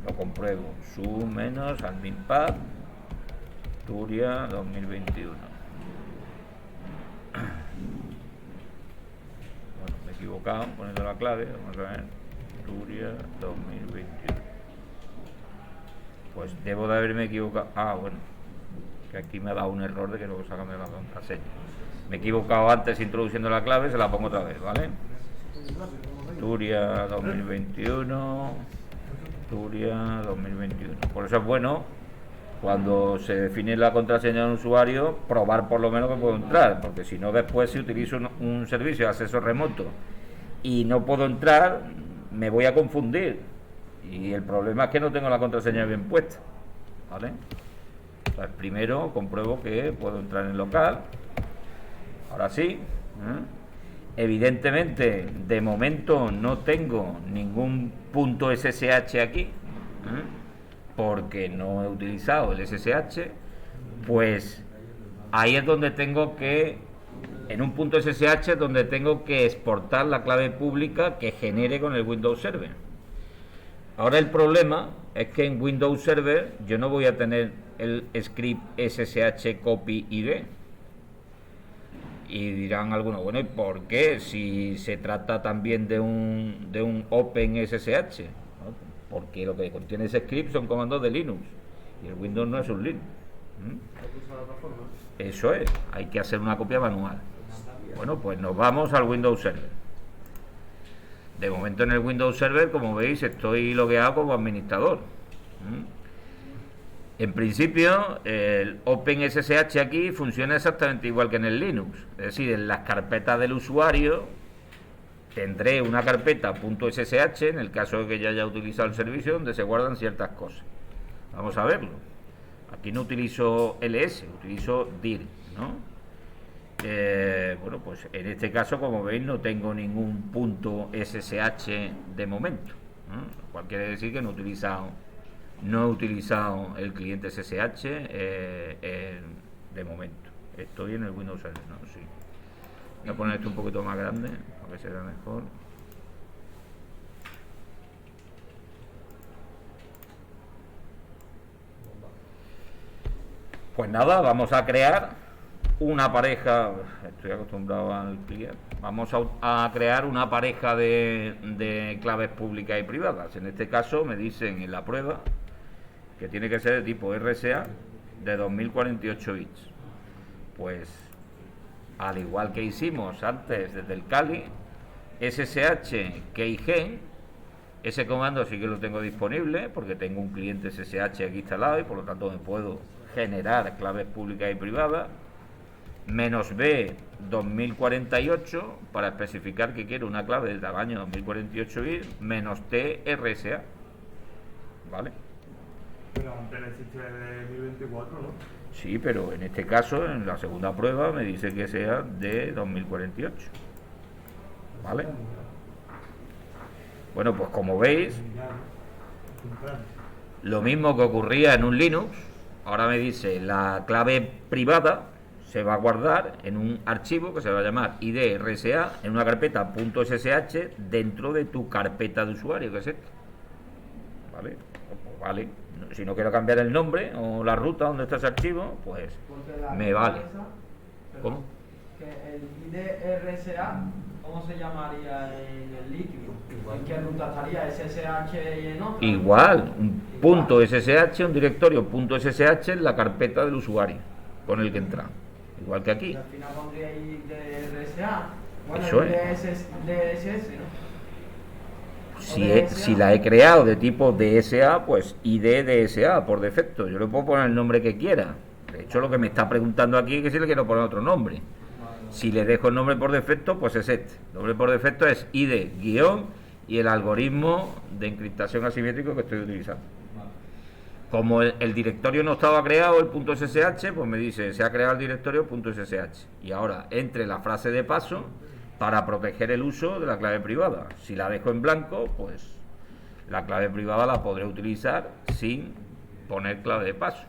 Lo compruebo, su menos AdminPub Turia 2021. Bueno, me he equivocado poniendo la clave. Vamos a ver, Turia 2021. Pues debo de haberme equivocado. Ah, bueno, que aquí me ha dado un error de que luego sácame la contraseña. Me he equivocado antes introduciendo la clave, se la pongo otra vez, ¿vale? Turia 2021, Turia 2021. Por eso es bueno, cuando se define la contraseña de un usuario, probar por lo menos que puedo entrar, porque si no después, si utilizo un servicio de acceso remoto y no puedo entrar, me voy a confundir, y el problema es que no tengo la contraseña bien puesta, ¿vale? Pues primero compruebo que puedo entrar en el local. Ahora sí, evidentemente de momento no tengo ningún punto SSH aquí, porque no he utilizado el SSH. Pues ahí es donde tengo que, en un punto SSH es donde tengo que exportar la clave pública que genere con el Windows Server. Ahora el problema es que en Windows Server yo no voy a tener el script SSH copy ID. Y dirán algunos, bueno, ¿y por qué? Si se trata también de un OpenSSH, ¿no? Porque lo que contiene ese script son comandos de Linux, y el Windows no es un Linux. Eso es, hay que hacer una copia manual. Bueno, pues nos vamos al Windows Server. De momento en el Windows Server, como veis, estoy logueado como administrador. En principio, el OpenSSH aquí funciona exactamente igual que en el Linux. Es decir, en las carpetas del usuario tendré una carpeta .ssh, en el caso de que ya haya utilizado el servicio, donde se guardan ciertas cosas. Vamos a verlo. Aquí no utilizo ls, utilizo dir, ¿no? Bueno, pues en este caso, como veis, no tengo ningún .ssh de momento, ¿no? Lo cual quiere decir que no he utilizado No he utilizado el cliente SSH de momento. Estoy en el Windows Server, ¿no? Sí. Voy a poner esto un poquito más grande, para que se vea mejor. Pues nada, vamos a crear una pareja. Estoy acostumbrado al cliente. Vamos a crear una pareja de claves públicas y privadas. En este caso me dicen en la prueba que tiene que ser de tipo RSA de 2048 bits. Pues al igual que hicimos antes desde el Kali, SSH keygen, ese comando sí que lo tengo disponible porque tengo un cliente SSH aquí instalado y por lo tanto me puedo generar claves públicas y privadas. -B 2048 para especificar que quiero una clave de tamaño 2048 bits, -T RSA. ¿Vale? Pero antes existe de 1024, ¿no? Sí, pero en este caso, en la segunda prueba, me dice que sea de 2048. ¿Vale? Bueno, pues como veis, lo mismo que ocurría en un Linux, ahora me dice la clave privada se va a guardar en un archivo que se va a llamar IDRSA en una carpeta .ssh dentro de tu carpeta de usuario, que es esta. ¿Vale? Pues vale. Si no quiero cambiar el nombre o la ruta donde está ese archivo, pues me vale. ¿Cómo? Que el IDRSA, ¿cómo se llamaría en el litio? ¿En qué ruta estaría? ¿SSH y en otra? Igual, un punto SSH, un directorio .ssh en la carpeta del usuario con el que entra. Igual que aquí. Al final pondría IDRSA. Bueno, Eso es. DSS, ¿no? Si la he creado de tipo DSA, pues ID DSA por defecto. Yo le puedo poner el nombre que quiera. De hecho, lo que me está preguntando aquí es que si le quiero poner otro nombre. Si le dejo el nombre por defecto, pues es este. El nombre por defecto es ID- y el algoritmo de encriptación asimétrico que estoy utilizando. Como el directorio no estaba creado, el .ssh, pues me dice, se ha creado el directorio .ssh. Y ahora, entre la frase de paso para proteger el uso de la clave privada. Si la dejo en blanco, pues la clave privada la podré utilizar sin poner clave de paso.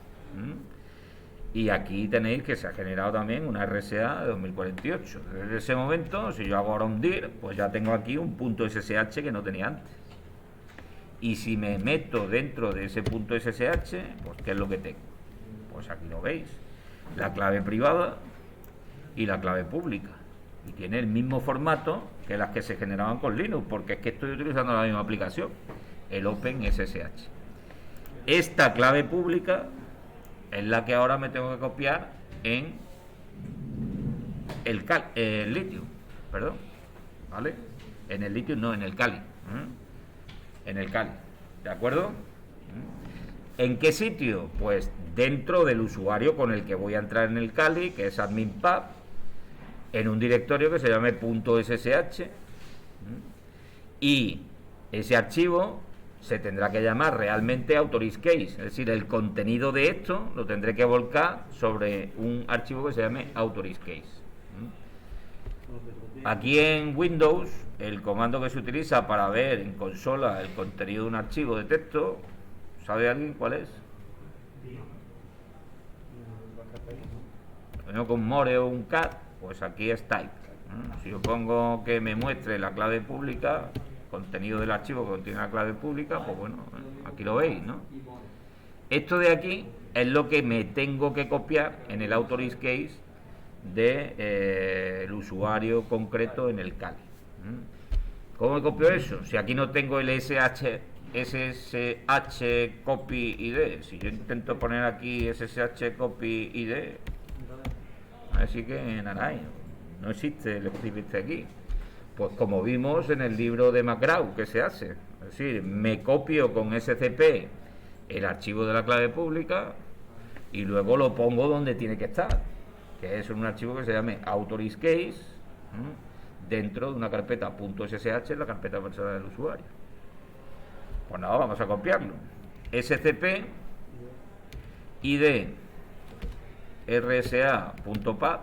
Y aquí tenéis que se ha generado también una RSA de 2048. Desde ese momento, si yo hago ahora un dir, pues ya tengo aquí un .ssh que no tenía antes. Y si me meto dentro de ese .ssh, pues ¿qué es lo que tengo? Pues aquí lo veis, la clave privada y la clave pública. Y tiene el mismo formato que las que se generaban con Linux, porque es que estoy utilizando la misma aplicación, el OpenSSH. Esta clave pública es la que ahora me tengo que copiar en el Lithium, perdón, ¿vale? En el Lithium no, en el Kali. En el Kali, ¿de acuerdo? ¿En qué sitio? Pues dentro del usuario con el que voy a entrar en el Kali, que es adminpub, en un directorio que se llame .ssh, y ese archivo se tendrá que llamar realmente autoriscase, es decir, el contenido de esto lo tendré que volcar sobre un archivo que se llame autoriscase. Aquí en Windows, el comando que se utiliza para ver en consola el contenido de un archivo de texto, ¿sabe alguien cuál es? Bueno, con more o un cat, pues aquí es type. Si yo pongo que me muestre la clave pública, contenido del archivo que contiene la clave pública, pues bueno, aquí lo veis, ¿no? Esto de aquí es lo que me tengo que copiar en el authorize de el usuario concreto en el Kali. ¿Cómo me copio eso? Si aquí no tengo el SSH copy ID, si yo intento poner aquí SSH copy ID, así que nada, no existe el script aquí. Pues como vimos en el libro de McGraw que se hace, es decir, me copio con SCP el archivo de la clave pública y luego lo pongo donde tiene que estar, que es un archivo que se llame autoriscase dentro de una carpeta .ssh en la carpeta personal del usuario. Pues nada, vamos a copiarlo. SCP ID rsa.pub.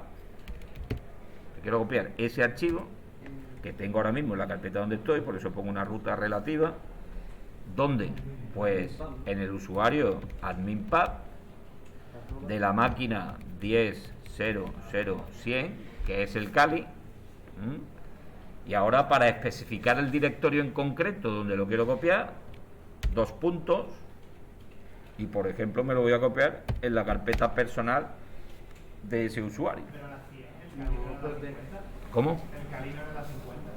Quiero copiar ese archivo que tengo ahora mismo en la carpeta donde estoy, por eso pongo una ruta relativa, ¿Dónde? Pues en el usuario adminpad de la máquina 10.0.0.100, que es el Kali. Y ahora, para especificar el directorio en concreto donde lo quiero copiar, 2 puntos, y por ejemplo me lo voy a copiar en la carpeta personal de ese usuario. ¿Cómo? El Kali no es la 50.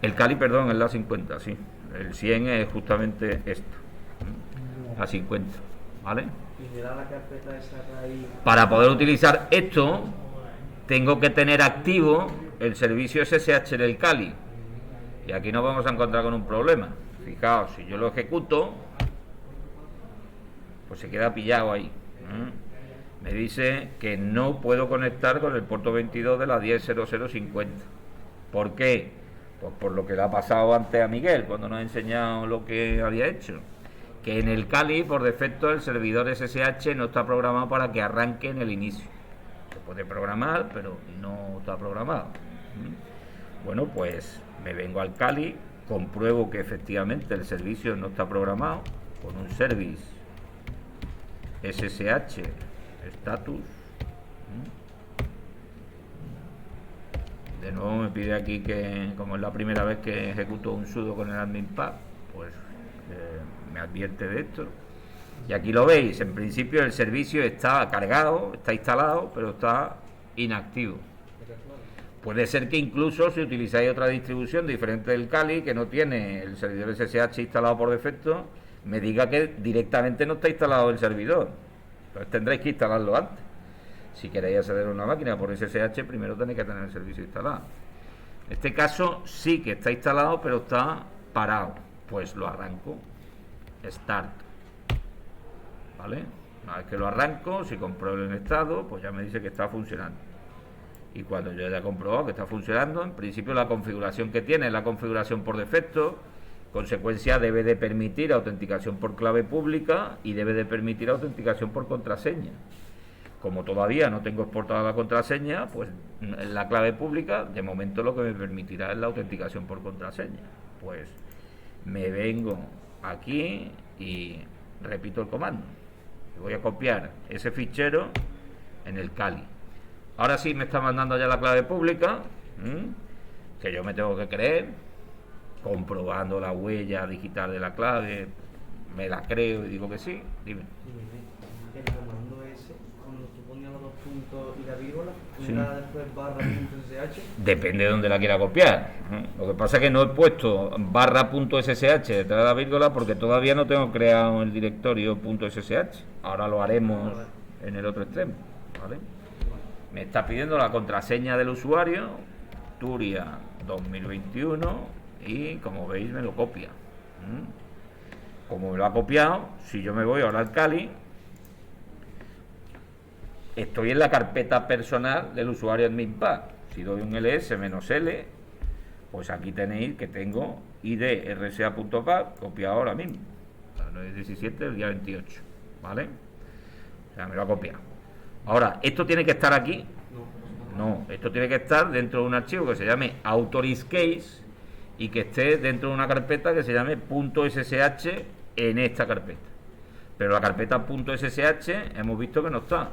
El Kali, perdón, es la 50, sí. El 100 es justamente esto, la 50, ¿vale? Y mira la carpeta esa que hay. Para poder utilizar esto, tengo que tener activo el servicio SSH del Kali. Y aquí nos vamos a encontrar con un problema. Fijaos, si yo lo ejecuto, pues se queda pillado ahí. Me dice que no puedo conectar con el puerto 22 de la 10.0050. ¿Por qué? Pues por lo que le ha pasado antes a Miguel cuando nos ha enseñado lo que había hecho. Que en el Kali, por defecto, el servidor SSH no está programado para que arranque en el inicio. Se puede programar, pero no está programado. Bueno, pues me vengo al Kali, compruebo que efectivamente el servicio no está programado con un service SSH status. De nuevo me pide aquí que, como es la primera vez que ejecuto un sudo con el adminpad, pues me advierte de esto. Y aquí lo veis, en principio el servicio está cargado, está instalado, pero está inactivo. Puede ser que incluso si utilizáis otra distribución diferente del Kali, que no tiene el servidor SSH instalado por defecto, me diga que directamente no está instalado el servidor. Entonces tendréis que instalarlo antes. Si queréis acceder a una máquina por SSH, primero tenéis que tener el servicio instalado. En este caso sí que está instalado, pero está parado. Pues lo arranco. Start. ¿Vale? Una vez que lo arranco, si compruebo el estado, pues ya me dice que está funcionando. Y cuando yo haya comprobado que está funcionando, en principio la configuración que tiene es la configuración por defecto. Consecuencia, debe de permitir autenticación por clave pública y debe de permitir autenticación por contraseña. Como todavía no tengo exportada la contraseña, pues la clave pública, de momento lo que me permitirá es la autenticación por contraseña. Pues me vengo aquí y repito el comando. Voy a copiar ese fichero en el Kali. Ahora sí me está mandando ya la clave pública, que yo me tengo que creer, comprobando la huella digital de la clave, me la creo y digo que sí. Dime. El comando ese, cuando tú ponías los 2 puntos y la vírgula, Sí. era después barra.sh. Depende de dónde la quiera copiar. Lo que pasa es que no he puesto barra.ssh detrás de la vírgula porque todavía no tengo creado el directorio .ssh. Ahora lo haremos en el otro extremo, ¿vale? Me está pidiendo la contraseña del usuario, Turia 2021, y como veis me lo copia. Como me lo ha copiado, si yo me voy ahora al Kali, estoy en la carpeta personal del usuario adminpad. Si doy un ls-l, pues aquí tenéis que tengo id rsa.pad copiado ahora mismo. No es 17, el día 28, ¿vale? O sea, me lo ha copiado. Ahora, ¿esto tiene que estar aquí? No, esto tiene que estar dentro de un archivo que se llame autoriscase y que esté dentro de una carpeta que se llame .ssh en esta carpeta. Pero la carpeta .ssh hemos visto que no está. A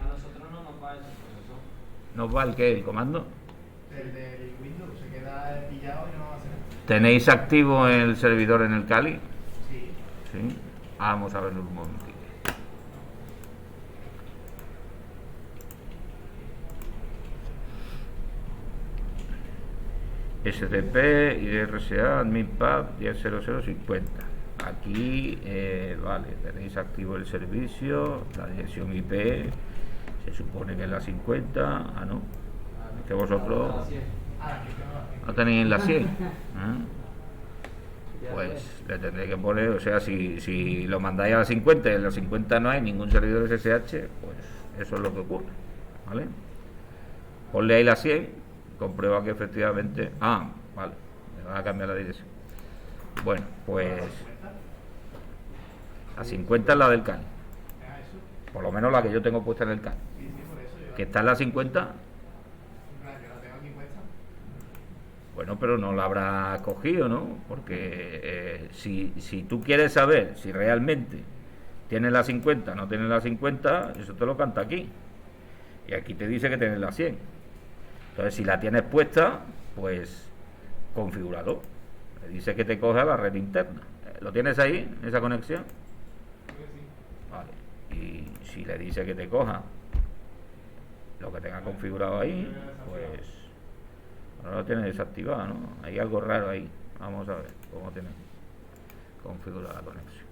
nosotros no nos va eso, profesor. ¿Nos va el qué? ¿El comando? El del Windows se queda pillado y no va a hacer nada. ¿Tenéis activo el servidor en el Kali? Sí. Sí. Vamos a verlo un momentito. SDP, IDRSA, adminpad 10.0050. Aquí, vale, tenéis activo el servicio, la dirección IP, se supone que es la 50, no, que vosotros no tenéis la 100. Pues le tendré que poner, o sea, si lo mandáis a la 50 y en la 50 no hay ningún servidor SSH, pues eso es lo que ocurre, ¿vale? Ponle ahí la 100. Comprueba que efectivamente... vale, me van a cambiar la dirección. Bueno, pues... La 50 es la del Kali. Por lo menos la que yo tengo puesta en el Kali. Sí, por eso yo. ¿Que está en la 50? Yo la tengo aquí puesta. Bueno, pero no la habrá cogido, ¿no? Porque si tú quieres saber si realmente tienes la 50 o no tienes la 50, eso te lo canta aquí. Y aquí te dice que tienes la 100. Entonces, si la tienes puesta, pues configúralo. Le dice que te coja la red interna. ¿Lo tienes ahí, esa conexión? Vale. Y si le dice que te coja lo que tenga configurado ahí, pues ahora lo tienes desactivado, ¿no? Hay algo raro ahí. Vamos a ver cómo tiene configurada la conexión.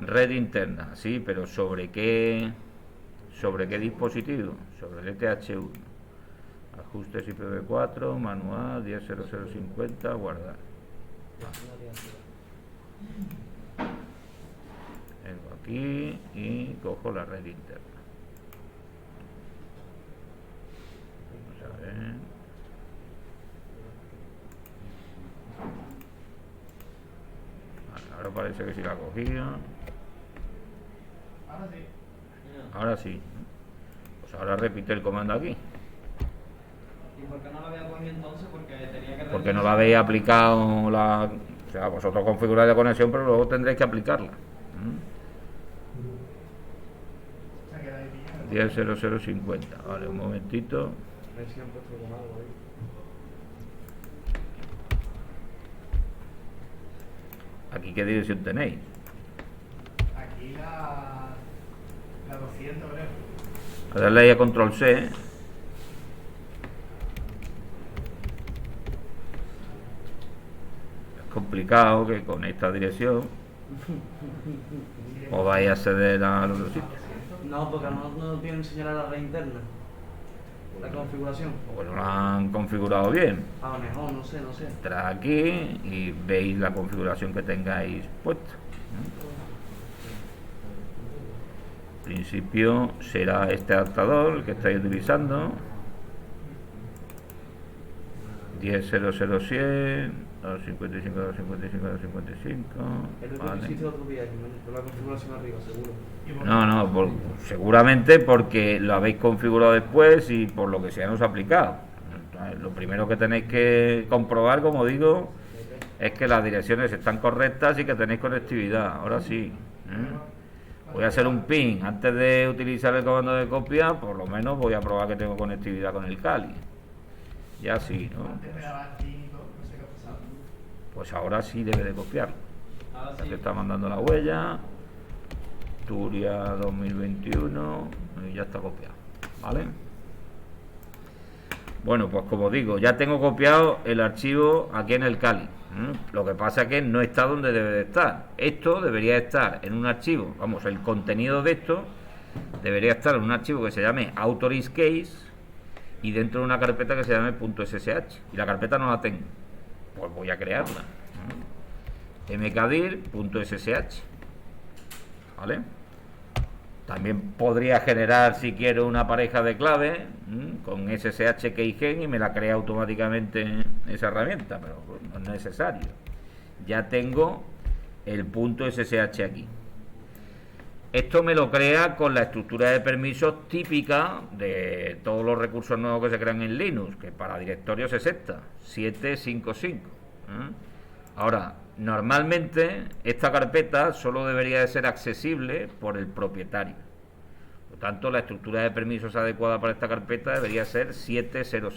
Red interna, sí, pero ¿sobre qué dispositivo? Sobre el ETH1. Ajustes IPv4, manual 10.0050, guardar. Vengo aquí y cojo la red interna. Vamos a ver. Vale, ahora parece que sí la ha cogido. Ahora sí. Pues ahora repite el comando aquí. ¿Y por qué no lo había cogido entonces? Porque no la habéis aplicado la... O sea, vosotros configuráis la conexión, pero luego tendréis que aplicarla. 10.0050. Vale, un momentito. ¿Aquí qué dirección tenéis? Aquí la 200, creo. A darle ahí a control C. Complicado que con esta dirección os vais a acceder al otro sitio. No, porque no tiene enseñar la red interna. La configuración. Pues no lo han configurado bien. A lo mejor, no sé. Entrad aquí y veis la configuración que tengáis puesta. En principio será este adaptador el que estáis utilizando. 10.00.100, 255, 255, 255. Es lo que Vale. hiciste el otro día, con la configuración arriba, seguro. No, seguramente porque lo habéis configurado después y por lo que sea no os ha aplicado. Entonces, lo primero que tenéis que comprobar, como digo, es que las direcciones están correctas y que tenéis conectividad. Ahora sí. Voy a hacer un ping antes de utilizar el comando de copia, por lo menos voy a probar que tengo conectividad con el Kali. Ya sí, ¿no? Antes me daba el pin y todo, no sé qué ha pasado. Pues ahora sí debe de copiarlo. Ahora Ya sí. te está mandando la huella. Turia 2021 y ya está copiado, ¿vale? Bueno, pues como digo, ya tengo copiado el archivo aquí en el Kali. Lo que pasa es que no está donde debe de estar. Esto debería estar en un archivo, vamos, el contenido de esto debería estar en un archivo que se llame AuthorizeCase y dentro de una carpeta que se llame .ssh, y la carpeta no la tengo, pues voy a crearla. mkdir.ssh, ¿vale? También podría generar, si quiero, una pareja de clave con SSH keygen y me la crea automáticamente esa herramienta, pero no es necesario. Ya tengo el .ssh aquí. Esto me lo crea con la estructura de permisos típica de todos los recursos nuevos que se crean en Linux, que para directorios es esta, 755. Ahora, normalmente esta carpeta solo debería de ser accesible por el propietario. Por lo tanto, la estructura de permisos adecuada para esta carpeta debería ser 700.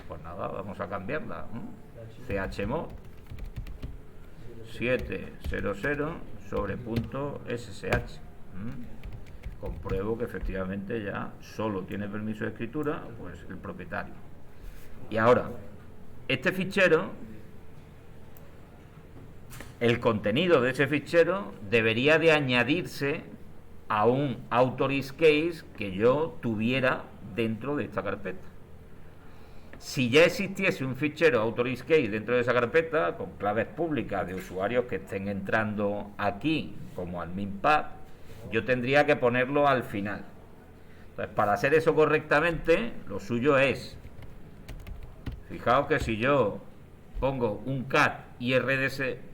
Pues nada, vamos a cambiarla. chmod 700 sobre .ssh. Compruebo que efectivamente ya solo tiene permiso de escritura pues el propietario. Y ahora, este fichero, el contenido de ese fichero debería de añadirse a un AuthorizeCase que yo tuviera dentro de esta carpeta. Si ya existiese un fichero AuthorizeCase dentro de esa carpeta, con claves públicas de usuarios que estén entrando aquí como adminpad, yo tendría que ponerlo al final. Entonces, para hacer eso correctamente, lo suyo es, fijaos que si yo pongo un cat irdsa.pad,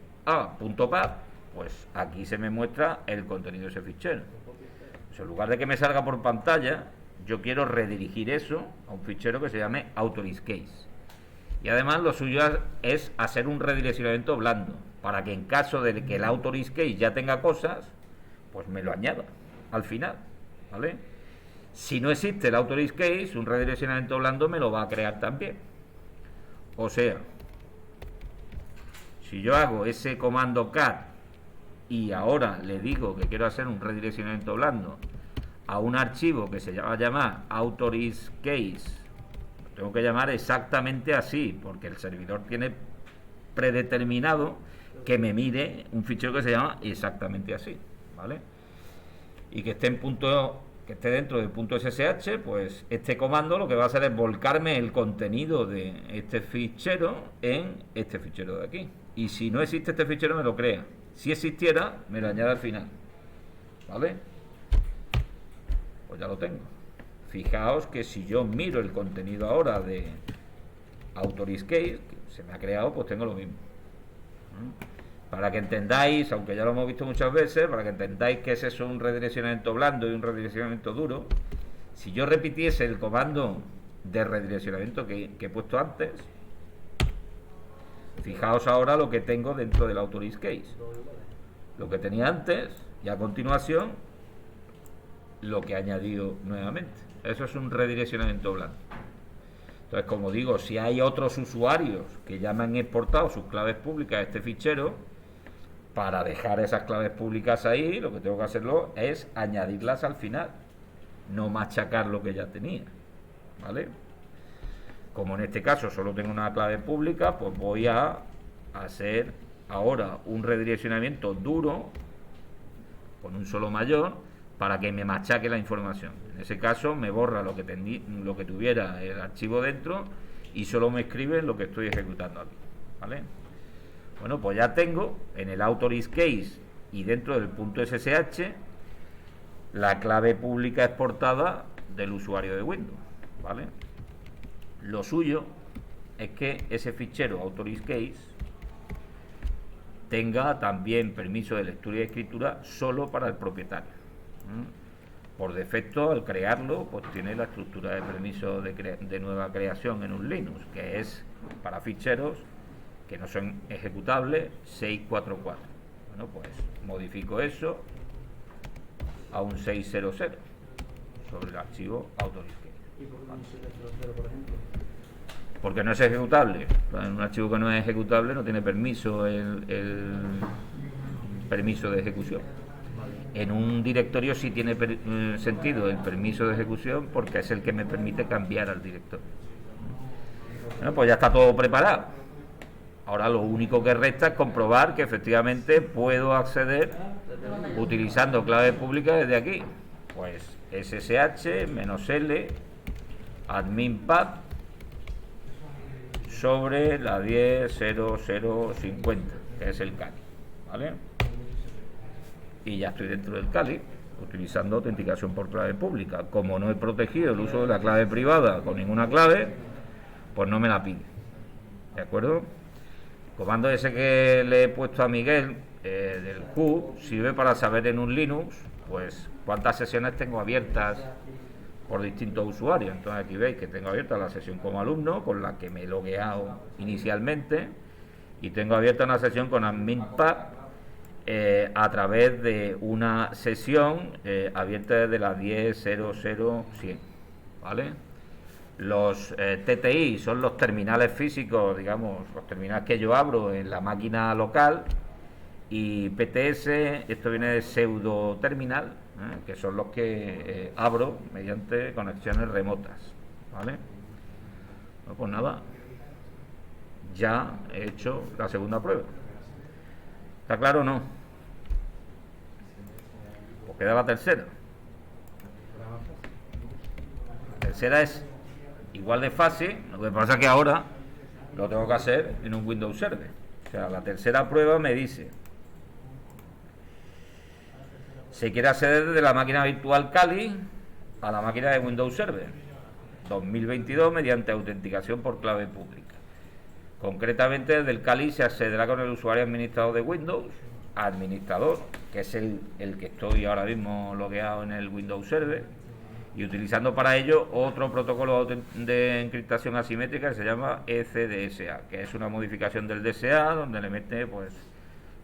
pues aquí se me muestra el contenido de ese fichero. Pues en lugar de que me salga por pantalla, yo quiero redirigir eso a un fichero que se llame AuthorizeCase. Y además lo suyo es hacer un redireccionamiento blando, para que en caso de que el Autoris Case ya tenga cosas, pues me lo añada al final, ¿vale? Si no existe el Autoris Case, un redireccionamiento blando me lo va a crear también. O sea, si yo hago ese comando cat y ahora le digo que quiero hacer un redireccionamiento blando a un archivo que se va a llamar Autoris Case, lo tengo que llamar exactamente así, porque el servidor tiene predeterminado que me mire un fichero que se llama exactamente así, ¿vale? Y que esté dentro del punto SSH, pues este comando lo que va a hacer es volcarme el contenido de este fichero en este fichero de aquí. Y si no existe este fichero, me lo crea. Si existiera, me lo añade al final, ¿vale? Pues ya lo tengo. Fijaos que si yo miro el contenido ahora de Autoris Case, que se me ha creado, pues tengo lo mismo. Para que entendáis, aunque ya lo hemos visto muchas veces, para que entendáis que es eso un redireccionamiento blando y un redireccionamiento duro, si yo repitiese el comando de redireccionamiento que he puesto antes, fijaos ahora lo que tengo dentro del Autoris Case, lo que tenía antes, y a continuación lo que he añadido nuevamente. Eso es un redireccionamiento blando. Entonces, como digo, si hay otros usuarios que ya me han exportado sus claves públicas a este fichero, para dejar esas claves públicas ahí, lo que tengo que hacerlo es añadirlas al final, no machacar lo que ya tenía, ¿vale? Como en este caso solo tengo una clave pública, pues voy a hacer ahora un redireccionamiento duro con un solo mayor para que me machaque la información. En ese caso me borra lo que tuviera el archivo dentro y solo me escribe lo que estoy ejecutando aquí, ¿vale? Bueno, pues ya tengo en el Autoris Case y dentro del punto SSH la clave pública exportada del usuario de Windows, ¿vale? Lo suyo es que ese fichero Autoris Case tenga también permiso de lectura y escritura solo para el propietario. Por defecto, al crearlo, pues tiene la estructura de permiso de nueva creación en un Linux, que es para ficheros que no son ejecutables 644. Bueno, pues modifico eso a un 600 sobre el archivo Autoris Case. ¿Y por qué no es 700, por ejemplo? Porque no es ejecutable. En un archivo que no es ejecutable no tiene permiso el permiso de ejecución. En un directorio sí tiene sentido el permiso de ejecución, porque es el que me permite cambiar al directorio. Bueno, pues ya está todo preparado. Ahora lo único que resta es comprobar que efectivamente puedo acceder utilizando clave pública desde aquí. Pues SSH-L admin-path sobre la 10.0050, que es el Kali, ¿vale? Y ya estoy dentro del Kali, utilizando autenticación por clave pública. Como no he protegido el uso de la clave privada con ninguna clave, pues no me la pide, ¿de acuerdo? El comando ese que le he puesto a Miguel del Q sirve para saber en un Linux pues cuántas sesiones tengo abiertas por distintos usuarios. Entonces aquí veis que tengo abierta la sesión como alumno, con la que me he logueado inicialmente, y tengo abierta una sesión con admin-path a través de una sesión abierta desde la 10.00.100, ¿vale? Los TTI son los terminales físicos, digamos, los terminales que yo abro en la máquina local, y PTS, esto viene de pseudo terminal, que son los que abro mediante conexiones remotas, ¿vale? Bueno, pues nada, ya he hecho la segunda prueba. ¿Está claro o no? Pues queda la tercera. La tercera es igual de fácil, lo que pasa es que ahora lo tengo que hacer en un Windows Server. O sea, la tercera prueba me dice: se quiere acceder desde la máquina virtual Kali a la máquina de Windows Server 2022 mediante autenticación por clave pública. Concretamente, desde el Kali se accederá con el usuario administrador de Windows, administrador, que es el que estoy ahora mismo logueado en el Windows Server, y utilizando para ello otro protocolo de encriptación asimétrica que se llama ECDSA, que es una modificación del DSA donde le mete, pues,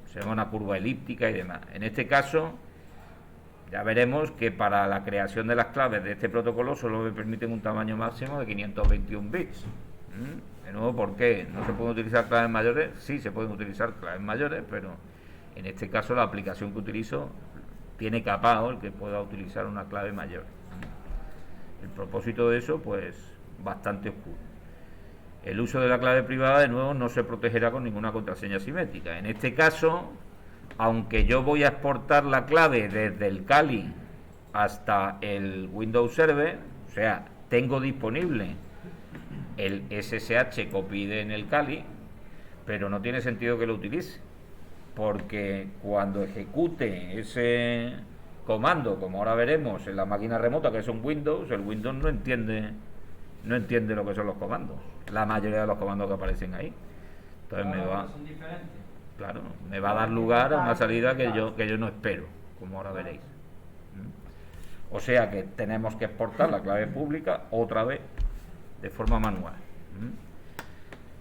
se llama una curva elíptica y demás. En este caso, ya veremos que para la creación de las claves de este protocolo solo me permiten un tamaño máximo de 521 bits. De nuevo, ¿por qué? ¿No se pueden utilizar claves mayores? Sí, se pueden utilizar claves mayores, pero en este caso la aplicación que utilizo tiene capado el que pueda utilizar una clave mayor. El propósito de eso, pues, bastante oscuro. El uso de la clave privada, de nuevo, no se protegerá con ninguna contraseña simétrica. En este caso, aunque yo voy a exportar la clave desde el Kali hasta el Windows Server, o sea, tengo disponible el SSH copy ID en el Kali, pero no tiene sentido que lo utilice, porque cuando ejecute ese comando, como ahora veremos en la máquina remota, que es un Windows, el Windows no entiende lo que son los comandos, la mayoría de los comandos que aparecen ahí. Entonces Son diferentes. claro, me va a dar lugar a una salida que yo no espero, como ahora veréis. O sea que tenemos que exportar la clave pública otra vez de forma manual.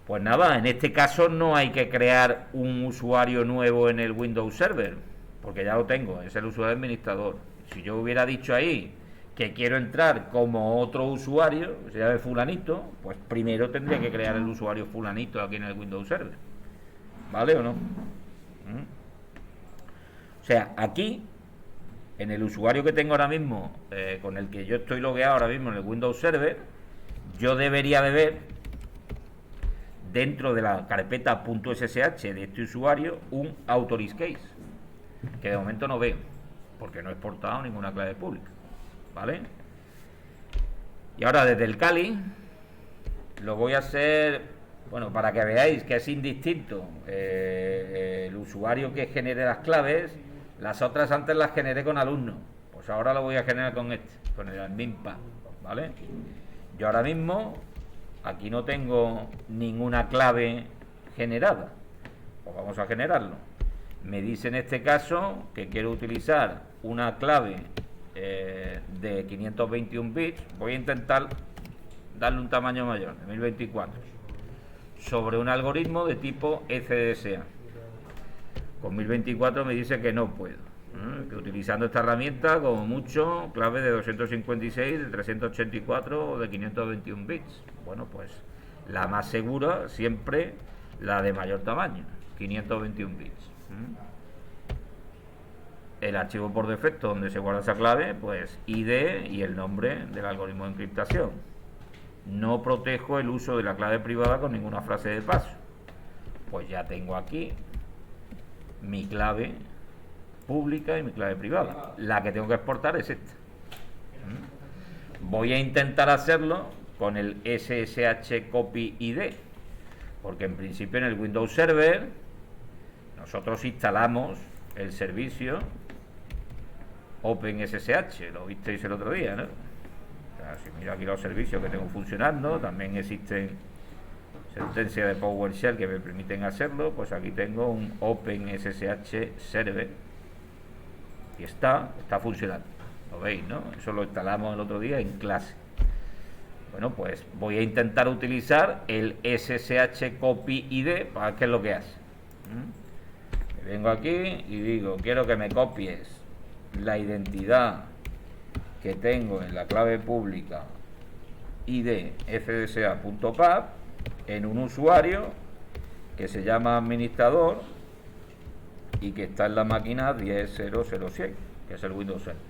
Pues nada, en este caso no hay que crear un usuario nuevo en el Windows Server, porque ya lo tengo, es el usuario administrador. Si yo hubiera dicho ahí que quiero entrar como otro usuario, se llama fulanito, pues primero tendría que crear el usuario fulanito aquí en el Windows Server. ¿Vale o no? O sea, aquí, en el usuario que tengo ahora mismo, con el que yo estoy logueado ahora mismo en el Windows Server, yo debería de ver dentro de la carpeta .ssh de este usuario un authorize case, que de momento no veo, porque no he exportado ninguna clave pública. ¿Vale? Y ahora desde el Kali lo voy a hacer, bueno, para que veáis que es indistinto el usuario que genere las claves. Las otras antes las generé con alumnos, pues ahora lo voy a generar con este, con el adminpath, ¿vale? Yo ahora mismo aquí no tengo ninguna clave generada, pues vamos a generarlo. Me dice en este caso que quiero utilizar una clave de 521 bits. Voy a intentar darle un tamaño mayor, de 1024, sobre un algoritmo de tipo ECDSA. Con 1024 me dice que no puedo, que utilizando esta herramienta, como mucho, clave de 256, de 384 o de 521 bits. Bueno, pues la más segura siempre la de mayor tamaño, 521 bits. El archivo por defecto donde se guarda esa clave, pues ID y el nombre del algoritmo de encriptación. No protejo el uso de la clave privada con ninguna frase de paso. Pues ya tengo aquí mi clave pública y mi clave privada. La que tengo que exportar es esta. Voy a intentar hacerlo con el SSH copy ID, porque en principio en el Windows Server nosotros instalamos el servicio OpenSSH, lo visteis el otro día, ¿no? O sea, si miro aquí los servicios que tengo funcionando, también existen sentencias de PowerShell que me permiten hacerlo. Pues aquí tengo un OpenSSH Server y está funcionando, lo veis, ¿no? Eso lo instalamos el otro día en clase. Bueno, pues voy a intentar utilizar el SSH copy ID para ver qué es lo que hace. Vengo aquí y digo, quiero que me copies la identidad que tengo en la clave pública ID fdsa.path en un usuario que se llama administrador y que está en la máquina 10007, que es el Windows Server.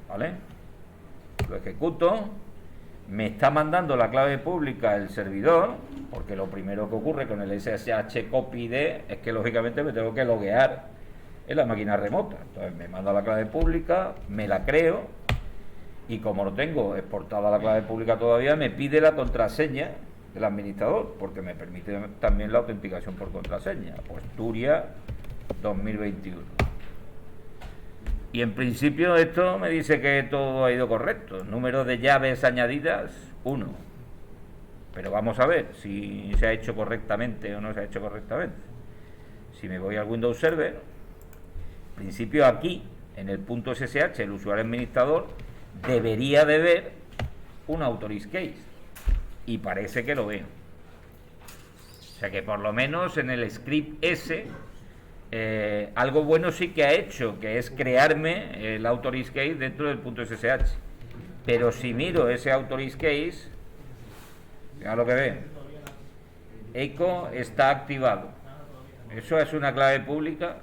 ¿Vale? Lo ejecuto, me está mandando la clave pública el servidor, porque lo primero que ocurre con el SSH copy ID es que lógicamente me tengo que loguear en la máquina remota. Entonces me manda la clave pública, me la creo, y como no tengo exportada la clave pública todavía, me pide la contraseña del administrador, porque me permite también la autenticación por contraseña, pues Turia 2021. Y en principio esto me dice que todo ha ido correcto. Número de llaves añadidas, 1. Pero vamos a ver si se ha hecho correctamente o no se ha hecho correctamente. Si me voy al Windows Server, en principio aquí, en el .ssh, el usuario administrador, debería de ver un authorize case, y parece que lo veo. O sea que por lo menos en el script ese algo bueno sí que ha hecho, que es crearme el authorize case dentro del punto SSH. Pero si miro ese authorize case, fíjate lo que ve, echo está activado. ¿Eso es una clave pública?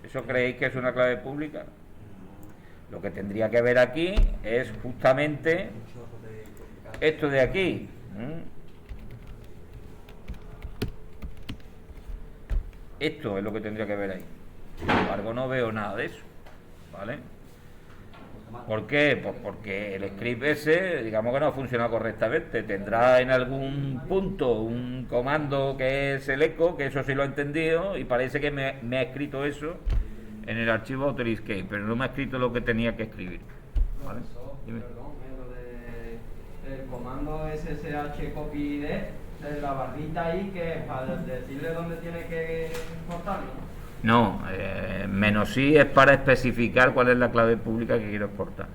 ¿Eso creéis que es una clave pública? Lo que tendría que ver aquí es justamente esto de aquí. Esto es lo que tendría que ver ahí. Sin embargo, no veo nada de eso, ¿vale? ¿Por qué? Pues porque el script ese, digamos que no ha funcionado correctamente. Tendrá en algún punto un comando que es el echo, que eso sí lo he entendido, y parece que me ha escrito eso en el archivo authorize case, pero no me ha escrito lo que tenía que escribir, ¿vale? Dime. Perdón, lo de el comando SSH copy de la barrita ahí, que para decirle dónde tiene que cortarlo. No, menos "i" es para especificar cuál es la clave pública que quiero exportar.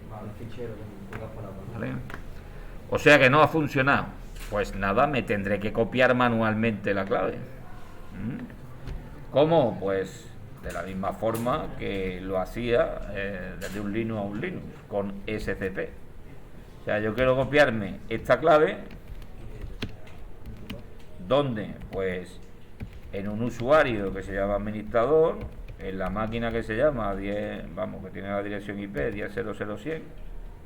Vale, fichero con pocas palabras. ¿Vale? O sea que no ha funcionado. Pues nada, me tendré que copiar manualmente la clave. ¿Cómo? Pues de la misma forma que lo hacía desde un Linux a un Linux, con SCP. O sea, yo quiero copiarme esta clave. ¿Dónde? Pues en un usuario que se llama administrador, en la máquina que se llama 10, vamos, que tiene la dirección IP 10.0.0.100,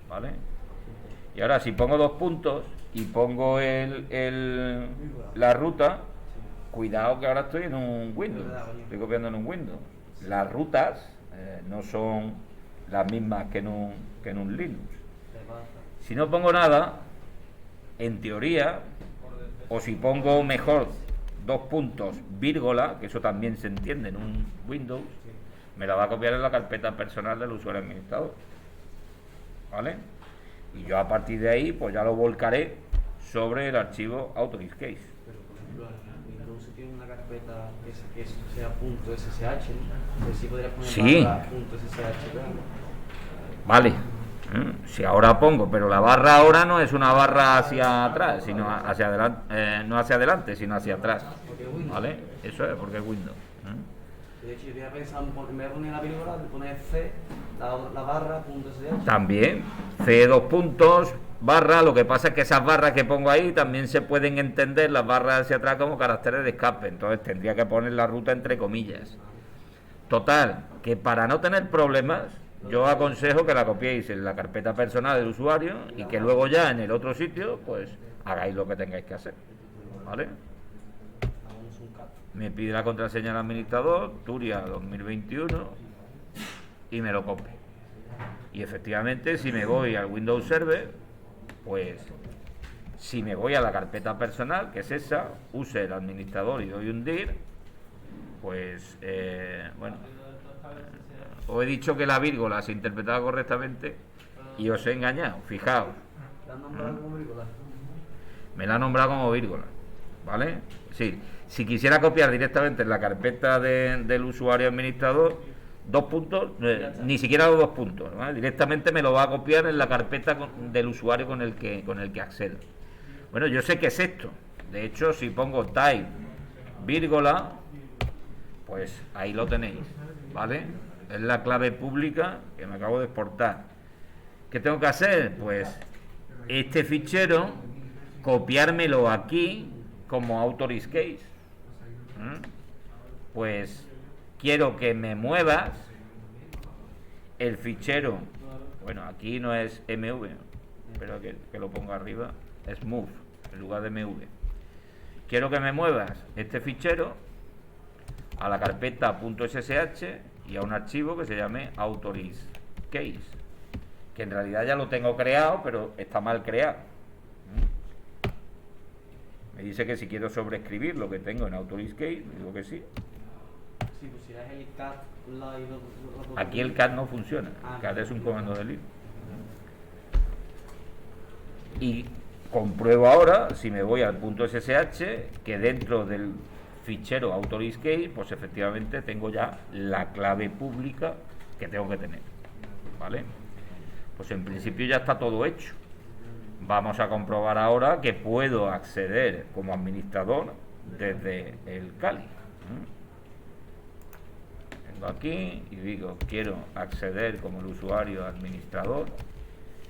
¿vale? Y ahora si pongo dos puntos y pongo la ruta, cuidado que ahora estoy en un Windows, estoy copiando en un Windows. Las rutas no son las mismas que en un Linux. Si no pongo nada, en teoría, o si pongo mejor dos puntos, vírgula, que eso también se entiende en un Windows, me la va a copiar en la carpeta personal del usuario administrador, ¿vale? Y yo a partir de ahí pues ya lo volcaré sobre el archivo authorize case. Pero por ejemplo, Windows tiene una carpeta que sea .ssh, ¿no? Entonces sí podrías poner Sí. .ssh, claro. Vale. Si ahora pongo, pero la barra ahora no es una barra hacia atrás, sino hacia adelante, no hacia adelante, sino hacia atrás, Porque es Windows. ¿vale? Eso es porque es Windows. De hecho, yo tenía pensado, en vez de poner la vírgula, de poner C, la barra .sh. También, C dos puntos, barra, lo que pasa es que esas barras que pongo ahí también se pueden entender, las barras hacia atrás, como caracteres de escape, entonces tendría que poner la ruta entre comillas. Total, que para no tener problemas, yo aconsejo que la copiéis en la carpeta personal del usuario y que luego ya en el otro sitio, pues hagáis lo que tengáis que hacer, ¿vale? Hagamos un cat. Me pide la contraseña del administrador, Turia 2021, y me lo copio. Y efectivamente, si me voy al Windows Server, pues si me voy a la carpeta personal, que es esa, use el administrador y doy un dir, pues bueno, os he dicho que la vírgula se interpretaba correctamente y os he engañado, fijaos, ¿La han nombrado como vírgula? me la ha nombrado como vírgula, ¿vale? Sí, si quisiera copiar directamente en la carpeta del usuario administrador, dos puntos, ni siquiera los dos puntos, ¿vale? Directamente me lo va a copiar en la carpeta del usuario con el que accedo. Bueno, yo sé que es esto. De hecho, si pongo type vírgula, pues ahí lo tenéis, ¿vale? Es la clave pública que me acabo de exportar. ¿Qué tengo que hacer? Pues este fichero, copiármelo aquí como authorize case. Pues quiero que me muevas el fichero. Bueno, aquí no es MV, pero que lo ponga arriba, es move en lugar de MV. Quiero que me muevas este fichero a la carpeta .ssh y a un archivo que se llame authorize case, que en realidad ya lo tengo creado, pero está mal creado. Me dice que si quiero sobreescribir lo que tengo en authorize case, digo que sí. Si pusieras el cat live, Aquí el cat no funciona, el cat es un comando de Linux. Y compruebo ahora, si me voy al .ssh, que dentro del fichero authorize case, pues efectivamente tengo ya la clave pública que tengo que tener. ¿vale? Pues en principio ya está todo hecho. Vamos a comprobar ahora que puedo acceder como administrador desde el Kali. Vengo aquí y digo, quiero acceder como el usuario administrador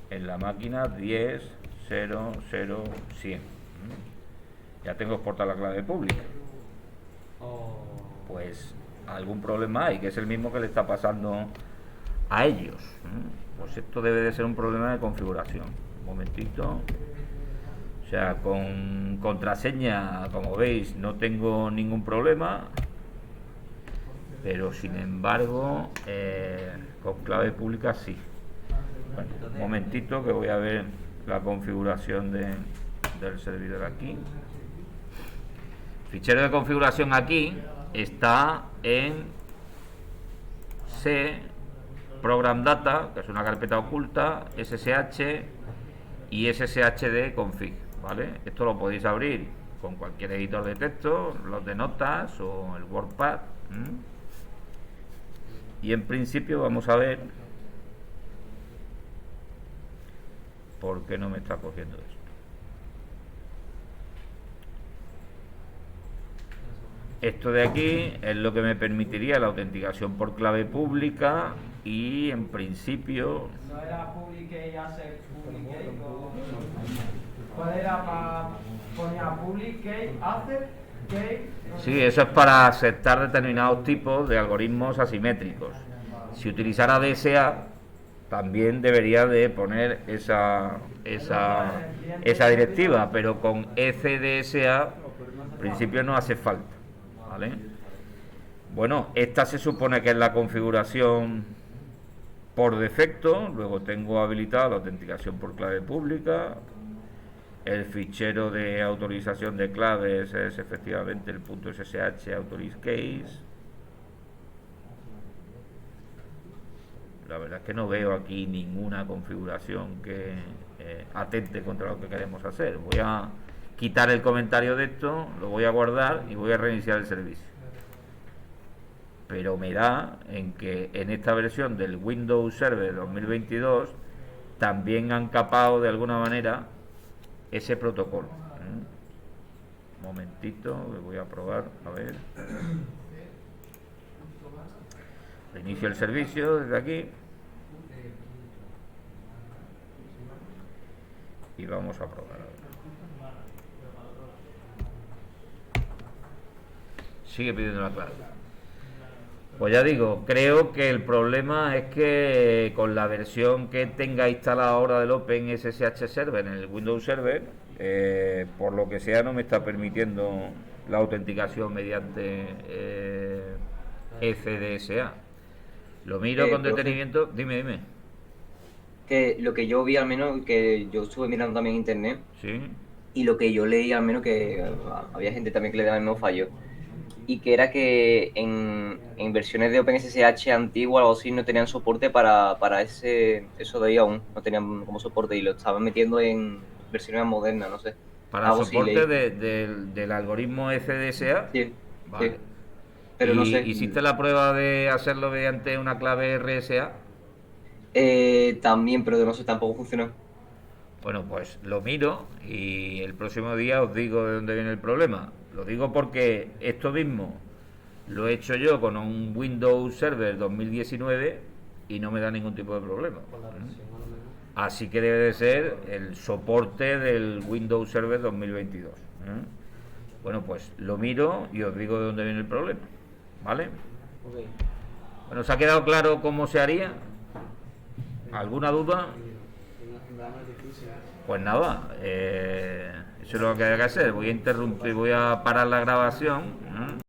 en la máquina 10.0.0.100. Ya tengo exportada la clave pública. Pues algún problema hay, que es el mismo que le está pasando a ellos. Pues esto debe de ser un problema de configuración. Un momentito. O sea, con contraseña, como veis, no tengo ningún problema, pero sin embargo con clave pública sí. Bueno, un momentito que voy a ver la configuración del servidor aquí. Fichero de configuración aquí está en C Program Data, que es una carpeta oculta, SSH y SSHD config, ¿vale? Esto lo podéis abrir con cualquier editor de texto, los de notas o el WordPad. Y en principio vamos a ver por qué no me está cogiendo esto. Esto de aquí es lo que me permitiría la autenticación por clave pública y en principio... ¿No era publicate hacer publicate? ¿Cuál era para poner publicate hacer? Sí, eso es para aceptar determinados tipos de algoritmos asimétricos. Si utilizara DSA, también debería de poner esa directiva, pero con ECDSA en principio no hace falta, ¿vale? Bueno, esta se supone que es la configuración por defecto. Luego tengo habilitada la autenticación por clave pública. El fichero de autorización de claves es efectivamente el .ssh authorize case. La verdad es que no veo aquí ninguna configuración que atente contra lo que queremos hacer. Voy a quitar el comentario de esto, lo voy a guardar y voy a reiniciar el servicio. Pero me da en que en esta versión del Windows Server 2022 también han capado de alguna manera ese protocolo. Un momentito, que voy a probar, a ver. Reinicio el servicio desde aquí. Y vamos a probar ahora. Sigue pidiendo la clave. Pues ya digo, creo que el problema es que con la versión que tenga instalada ahora del OpenSSH Server en el Windows Server, por lo que sea no me está permitiendo la autenticación mediante ECDSA. Lo miro con detenimiento. Dime. Que lo que yo vi, al menos, que yo estuve mirando también en internet, Sí. y lo que yo leí, al menos, que había gente también que le daba el mismo fallo, y que era que en versiones de OpenSSH antiguo o algo así no tenían soporte para eso de ahí aún, no tenían como soporte y lo estaban metiendo en versiones más modernas, no sé. Para Algo soporte así del algoritmo ECDSA. Sí, Vale. sí. Pero no sé. ¿Hiciste la prueba de hacerlo mediante una clave RSA? También, pero no sé, tampoco funcionó. Bueno, pues lo miro y el próximo día os digo de dónde viene el problema. Lo digo porque esto mismo lo he hecho yo con un Windows Server 2019 y no me da ningún tipo de problema. Así que debe de ser el soporte del Windows Server 2022. Bueno, pues lo miro y os digo de dónde viene el problema. ¿Vale? Ok. Bueno, ¿os ha quedado claro cómo se haría? ¿Alguna duda? En verdad no es difícil. Pues nada, eso es lo que hay que hacer. Voy a interrumpir, voy a parar la grabación.